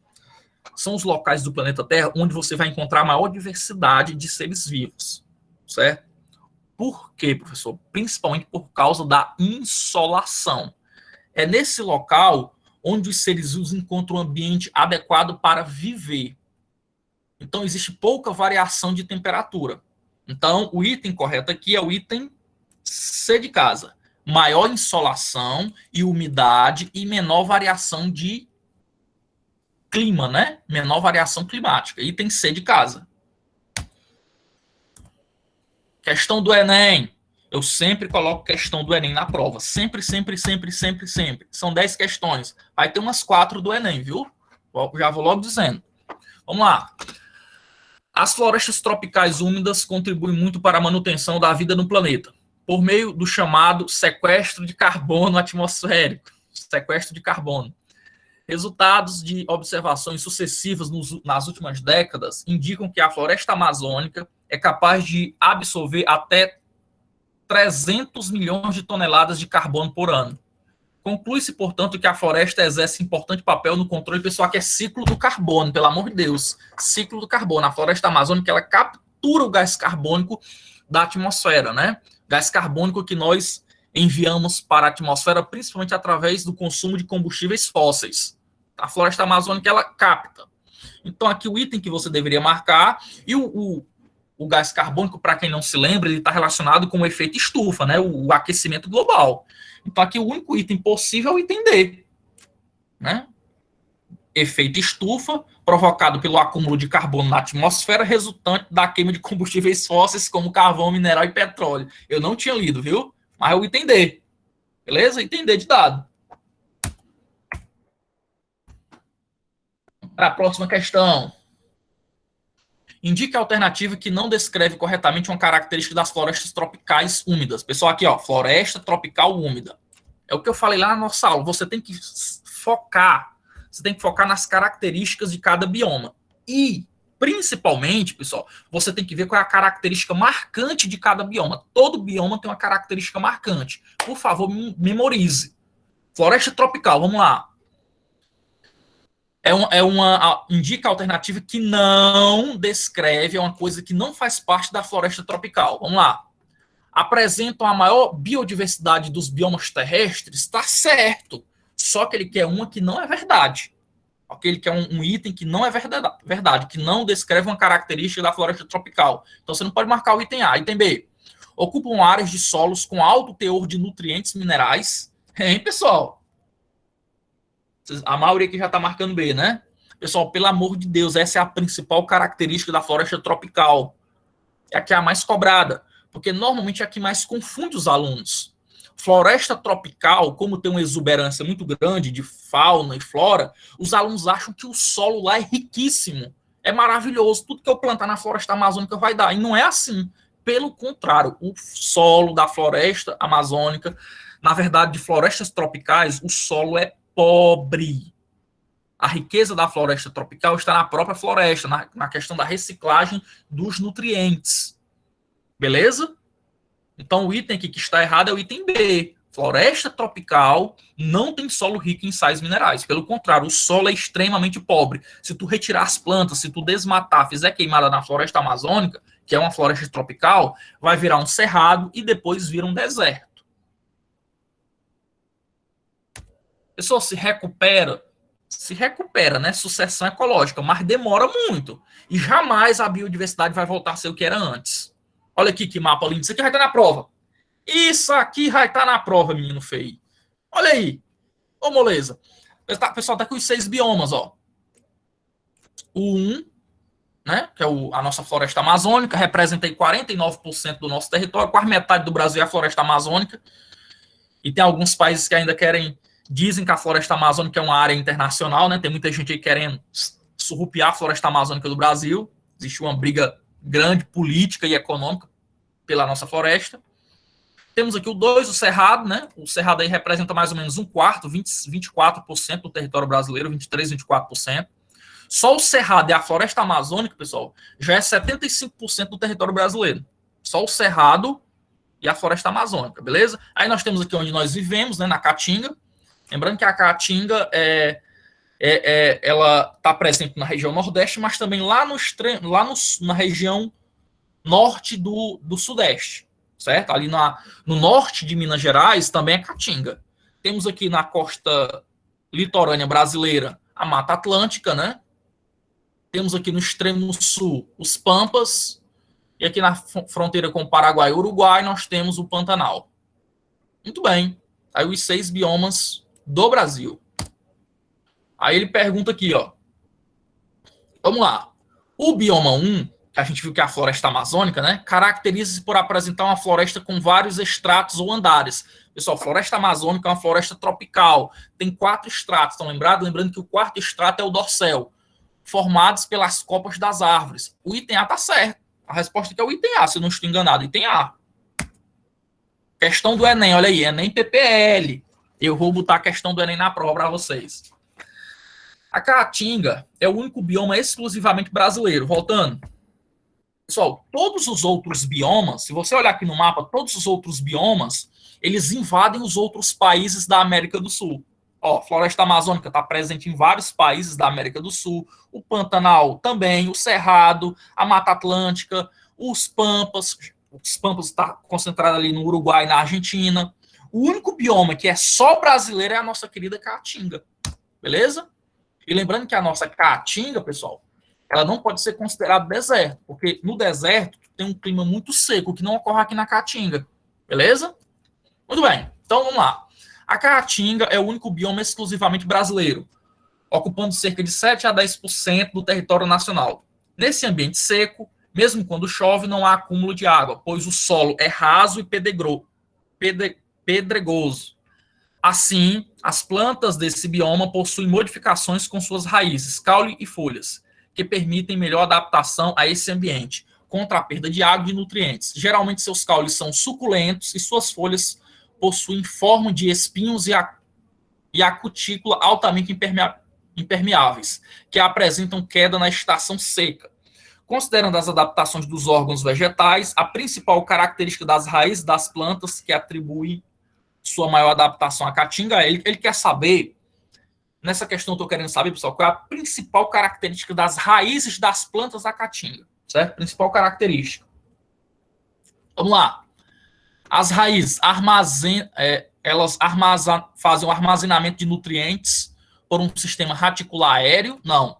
são os locais do planeta Terra onde você vai encontrar a maior diversidade de seres vivos, certo? Por quê, professor? Principalmente por causa da insolação. É nesse local onde os seres vivos encontram um ambiente adequado para viver. Então, existe pouca variação de temperatura. Então, o item correto aqui é o item C de casa. Maior insolação e umidade e menor variação de clima, né? Menor variação climática. Item C de casa. Questão do Enem. Eu sempre coloco questão do Enem na prova. Sempre, sempre, sempre, sempre, sempre. São 10 questões. Vai ter umas 4 do Enem, viu? Já vou logo dizendo. Vamos lá. As florestas tropicais úmidas contribuem muito para a manutenção da vida no planeta, por meio do chamado sequestro de carbono atmosférico. Sequestro de carbono. Resultados de observações sucessivas nas últimas décadas indicam que a floresta amazônica é capaz de absorver até 300 milhões de toneladas de carbono por ano. Conclui-se, portanto, que a floresta exerce importante papel no controle pessoal, que é ciclo do carbono, pelo amor de Deus. Ciclo do carbono. A floresta amazônica, ela captura o gás carbônico da atmosfera, né? Gás carbônico que nós enviamos para a atmosfera, principalmente através do consumo de combustíveis fósseis. A floresta amazônica, ela capta. Então, aqui o item que você deveria marcar, e o gás carbônico, para quem não se lembra, ele está relacionado com o efeito estufa, né? O aquecimento global. Então, aqui o único item possível é o item D, né? efeito estufa, provocado pelo acúmulo de carbono na atmosfera, resultante da queima de combustíveis fósseis como carvão, mineral e petróleo. Eu não tinha lido, viu? Mas eu entendi. Beleza? Entender de dado. Para a próxima questão. Indique a alternativa que não descreve corretamente uma característica das florestas tropicais úmidas. Pessoal, aqui, ó, floresta tropical úmida. É o que eu falei lá na nossa aula. Você tem que focar. Você tem que focar nas características de cada bioma. E, principalmente, pessoal, você tem que ver qual é a característica marcante de cada bioma. Todo bioma tem uma característica marcante. Por favor, memorize. Floresta tropical, vamos lá. Indica a alternativa que não descreve, é uma coisa que não faz parte da floresta tropical. Vamos lá. Apresentam a maior biodiversidade dos biomas terrestres, está certo. Só que ele quer uma que não é verdade. Ele quer um item que não é verdade, que não descreve uma característica da floresta tropical. Então você não pode marcar o item A. Item B. Ocupam áreas de solos com alto teor de nutrientes minerais. Hein, pessoal? A maioria aqui já está marcando B, né? Pessoal, pelo amor de Deus, essa é a principal característica da floresta tropical. É a que é a mais cobrada, porque normalmente é a que mais confunde os alunos. Floresta tropical, como tem uma exuberância muito grande de fauna e flora, os alunos acham que o solo lá é riquíssimo, é maravilhoso, tudo que eu plantar na floresta amazônica vai dar. E não é assim. Pelo contrário, o solo da floresta amazônica, na verdade, de florestas tropicais, o solo é pobre. A riqueza da floresta tropical está na própria floresta, na questão da reciclagem dos nutrientes. Beleza? Então, o item aqui que está errado é o item B. Floresta tropical não tem solo rico em sais minerais. Pelo contrário, o solo é extremamente pobre. Se tu retirar as plantas, se tu desmatar, fizer queimada na floresta amazônica, que é uma floresta tropical, vai virar um cerrado e depois vira um deserto. Pessoal, se recupera, né? Sucessão ecológica, mas demora muito. E jamais a biodiversidade vai voltar a ser o que era antes. Olha aqui que mapa lindo. Isso aqui vai estar na prova. Isso aqui vai estar na prova, menino feio. Olha aí. Ô, moleza. Pessoal, tá com os 6 biomas, ó. O 1, né? Que é a nossa floresta amazônica, representa aí 49% do nosso território, quase metade do Brasil é a floresta amazônica. E tem alguns países que ainda dizem que a floresta amazônica é uma área internacional, né? Tem muita gente aí querendo surrupiar a floresta amazônica do Brasil. Existe uma briga grande, política e econômica pela nossa floresta. Temos aqui o 2, o Cerrado, né? O Cerrado aí representa mais ou menos um quarto, 24% do território brasileiro, 23%, 24%. Só o Cerrado e a floresta amazônica, pessoal, já é 75% do território brasileiro. Só o Cerrado e a floresta amazônica, beleza? Aí nós temos aqui onde nós vivemos, né? Na Caatinga. Lembrando que a Caatinga ela está presente na região Nordeste, mas também lá na região norte do Sudeste, certo? Ali no norte de Minas Gerais também é Caatinga. Temos aqui na costa litorânea brasileira a Mata Atlântica, né? Temos aqui no extremo sul os Pampas, e aqui na fronteira com o Paraguai e Uruguai nós temos o Pantanal. Muito bem. Aí os 6 biomas do Brasil. Aí ele pergunta aqui, ó. Vamos lá. O bioma 1, que a gente viu que é a floresta amazônica, né? Caracteriza-se por apresentar uma floresta com vários estratos ou andares. Pessoal, floresta amazônica é uma floresta tropical. Tem 4 estratos, estão lembrados? Lembrando que o 4º estrato é o dorsal, formados pelas copas das árvores. O item A está certo. A resposta aqui é o item A, se eu não estou enganado. Item A. Questão do Enem, olha aí. Enem PPL. Eu vou botar a questão do Enem na prova para vocês. A Caatinga é o único bioma exclusivamente brasileiro. Voltando. Pessoal, todos os outros biomas, se você olhar aqui no mapa, todos os outros biomas, eles invadem os outros países da América do Sul. Ó, a floresta amazônica está presente em vários países da América do Sul. O Pantanal também, o Cerrado, a Mata Atlântica, os Pampas. Os Pampas está concentrado ali no Uruguai e na Argentina. O único bioma que é só brasileiro é a nossa querida Caatinga. Beleza? E lembrando que a nossa Caatinga, pessoal, ela não pode ser considerada deserto, porque no deserto tem um clima muito seco, que não ocorre aqui na Caatinga. Beleza? Muito bem. Então, vamos lá. A Caatinga é o único bioma exclusivamente brasileiro. ocupando cerca de 7 a 10% do território nacional. Nesse ambiente seco, mesmo quando chove, não há acúmulo de água, pois o solo é raso e pedregoso. Assim, as plantas desse bioma possuem modificações com suas raízes, caule e folhas, que permitem melhor adaptação a esse ambiente, contra a perda de água e nutrientes. Geralmente, seus caules são suculentos e suas folhas possuem forma de espinhos e a cutícula altamente impermeáveis, que apresentam queda na estação seca. Considerando as adaptações dos órgãos vegetais, a principal característica das raízes das plantas que atribui sua maior adaptação à caatinga, ele quer saber, nessa questão eu estou querendo saber, pessoal, qual é a principal característica das raízes das plantas da caatinga, certo? Principal característica. Vamos lá. As raízes fazem o armazenamento de nutrientes por um sistema radicular aéreo? Não.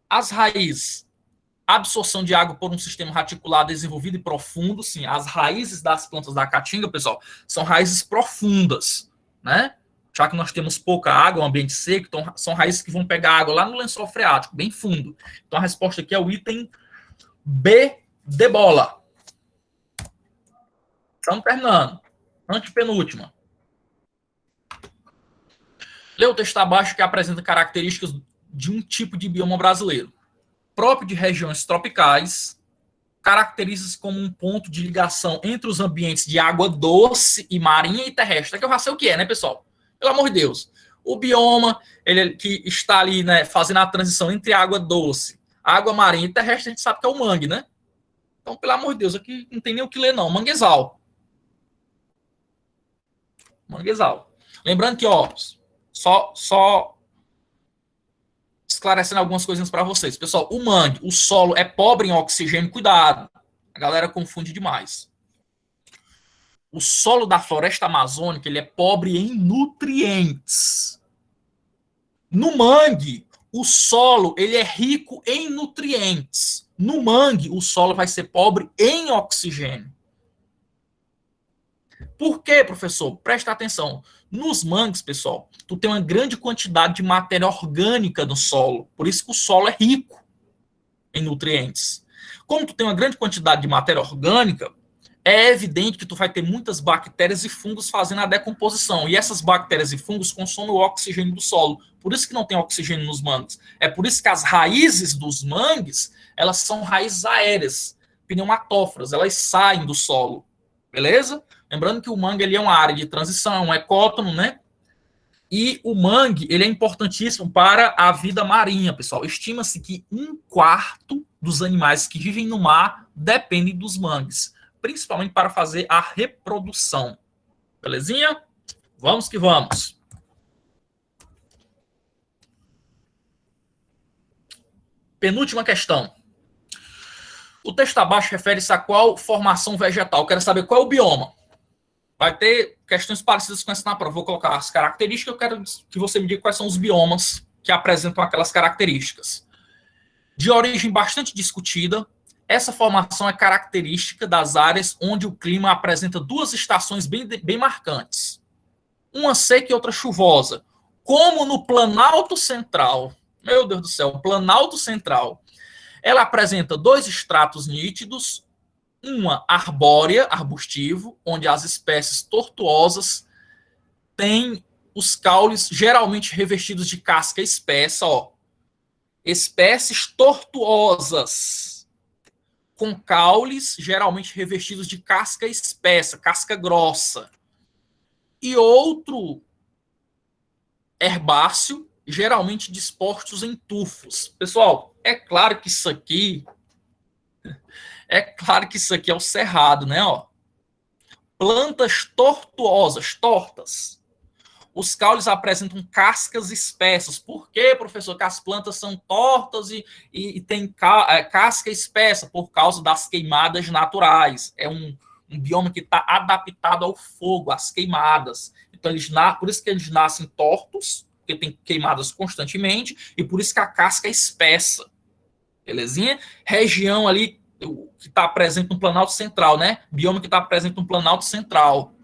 As raízes, absorção de água por um sistema radicular desenvolvido e profundo? Sim. As raízes das plantas da caatinga, pessoal, são raízes profundas, né? Já que nós temos pouca água, um ambiente seco, então são raízes que vão pegar água lá no lençol freático, bem fundo. Então a resposta aqui é o item B de bola. Estamos terminando. Antepenúltima. Lê o texto abaixo que apresenta características de um tipo de bioma brasileiro. Próprio de regiões tropicais, caracteriza-se como um ponto de ligação entre os ambientes de água doce e marinha e terrestre. É que eu já sei o que é, né, pessoal? Pelo amor de Deus. O bioma, ele que está ali, né, fazendo a transição entre água doce, água marinha e terrestre, a gente sabe que é o mangue, né? Então, pelo amor de Deus, aqui não tem nem o que ler, não. Manguezal. Manguezal. Lembrando que, ó, só esclarecendo algumas coisinhas para vocês. Pessoal, o mangue, o solo é pobre em oxigênio, cuidado. A galera confunde demais. O solo da floresta amazônica, ele é pobre em nutrientes. No mangue, o solo, ele é rico em nutrientes. No mangue, o solo vai ser pobre em oxigênio. Por quê, professor? Presta atenção. Nos mangues, pessoal, tu tem uma grande quantidade de matéria orgânica no solo. Por isso que o solo é rico em nutrientes. Como tu tem uma grande quantidade de matéria orgânica, é evidente que tu vai ter muitas bactérias e fungos fazendo a decomposição. E essas bactérias e fungos consomem o oxigênio do solo. Por isso que não tem oxigênio nos mangues. É por isso que as raízes dos mangues, elas são raízes aéreas, pneumatóforas, elas saem do solo. Beleza? Lembrando que o mangue ele é uma área de transição, é um ecótono, né? E o mangue ele é importantíssimo para a vida marinha, pessoal. Estima-se que 1/4 dos animais que vivem no mar dependem dos mangues, principalmente para fazer a reprodução. Belezinha? Vamos que vamos. Penúltima questão. O texto abaixo refere-se a qual formação vegetal? Quero saber qual é o bioma. Vai ter questões parecidas com essa na prova. Vou colocar as características, eu quero que você me diga quais são os biomas que apresentam aquelas características. De origem bastante discutida, essa formação é característica das áreas onde o clima apresenta duas estações bem marcantes. Uma seca e outra chuvosa. Como no Planalto Central. Meu Deus do céu, Planalto Central. Ela apresenta dois estratos nítidos, uma arbórea, arbustivo, onde as espécies tortuosas têm os caules geralmente revestidos de casca espessa, ó. Espécies tortuosas, com caules geralmente revestidos de casca espessa, casca grossa. E outro herbáceo, geralmente dispostos em tufos. Pessoal, é claro que isso aqui é o cerrado, né? Ó. Plantas tortuosas, tortas. Os caules apresentam cascas espessas. Por quê, professor? Que as plantas são tortas e tem casca espessa por causa das queimadas naturais. É um bioma que está adaptado ao fogo, às queimadas. Então, por isso que eles nascem tortos, porque tem queimadas constantemente, e por isso que a casca é espessa. Belezinha? Região ali que está presente no Planalto Central, né? Bioma que está presente no Planalto Central.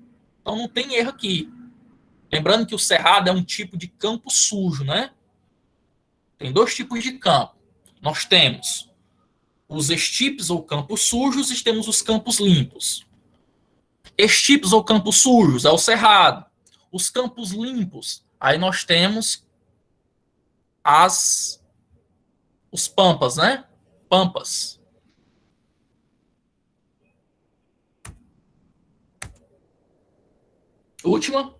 Então não tem erro aqui. Lembrando que o cerrado é um tipo de campo sujo, né? tem dois tipos de campo. Nós temos os estipes ou campos sujos e temos os campos limpos. Estipes ou campos sujos é o cerrado. Os campos limpos, aí nós temos os pampas, né? Pampas. Última.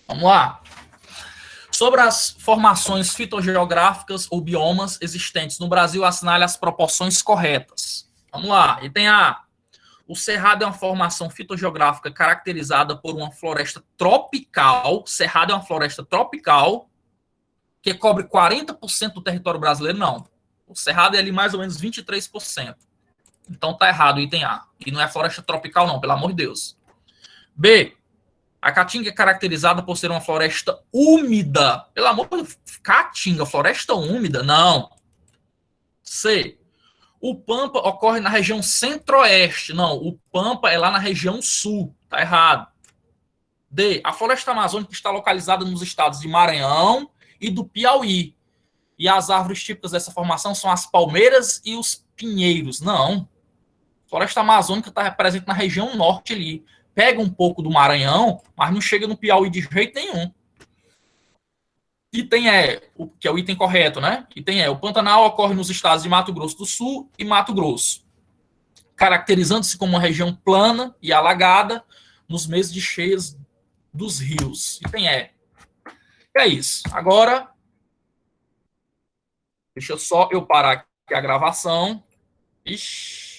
Vamos lá. Sobre as formações fitogeográficas ou biomas existentes no Brasil, assinale as proporções corretas. Vamos lá. Item A. O cerrado é uma formação fitogeográfica caracterizada por uma floresta tropical. Cerrado é uma floresta tropical que cobre 40% do território brasileiro? Não. O cerrado é ali mais ou menos 23%. Então tá errado o item A. E não é floresta tropical não, pelo amor de Deus. B. A caatinga é caracterizada por ser uma floresta úmida. Pelo amor de Deus, caatinga, floresta úmida? Não. C. O Pampa ocorre na região centro-oeste. Não, o Pampa é lá na região sul. Tá errado. D. A floresta amazônica está localizada nos estados de Maranhão e do Piauí. E as árvores típicas dessa formação são as palmeiras e os pinheiros. Não. A floresta amazônica está presente na região norte ali. Pega um pouco do Maranhão, mas não chega no Piauí de jeito nenhum. Item que é o item correto, né? Item o Pantanal ocorre nos estados de Mato Grosso do Sul e Mato Grosso, caracterizando-se como uma região plana e alagada nos meses de cheias dos rios. Item é isso. Agora, deixa só eu parar aqui a gravação. Ixi.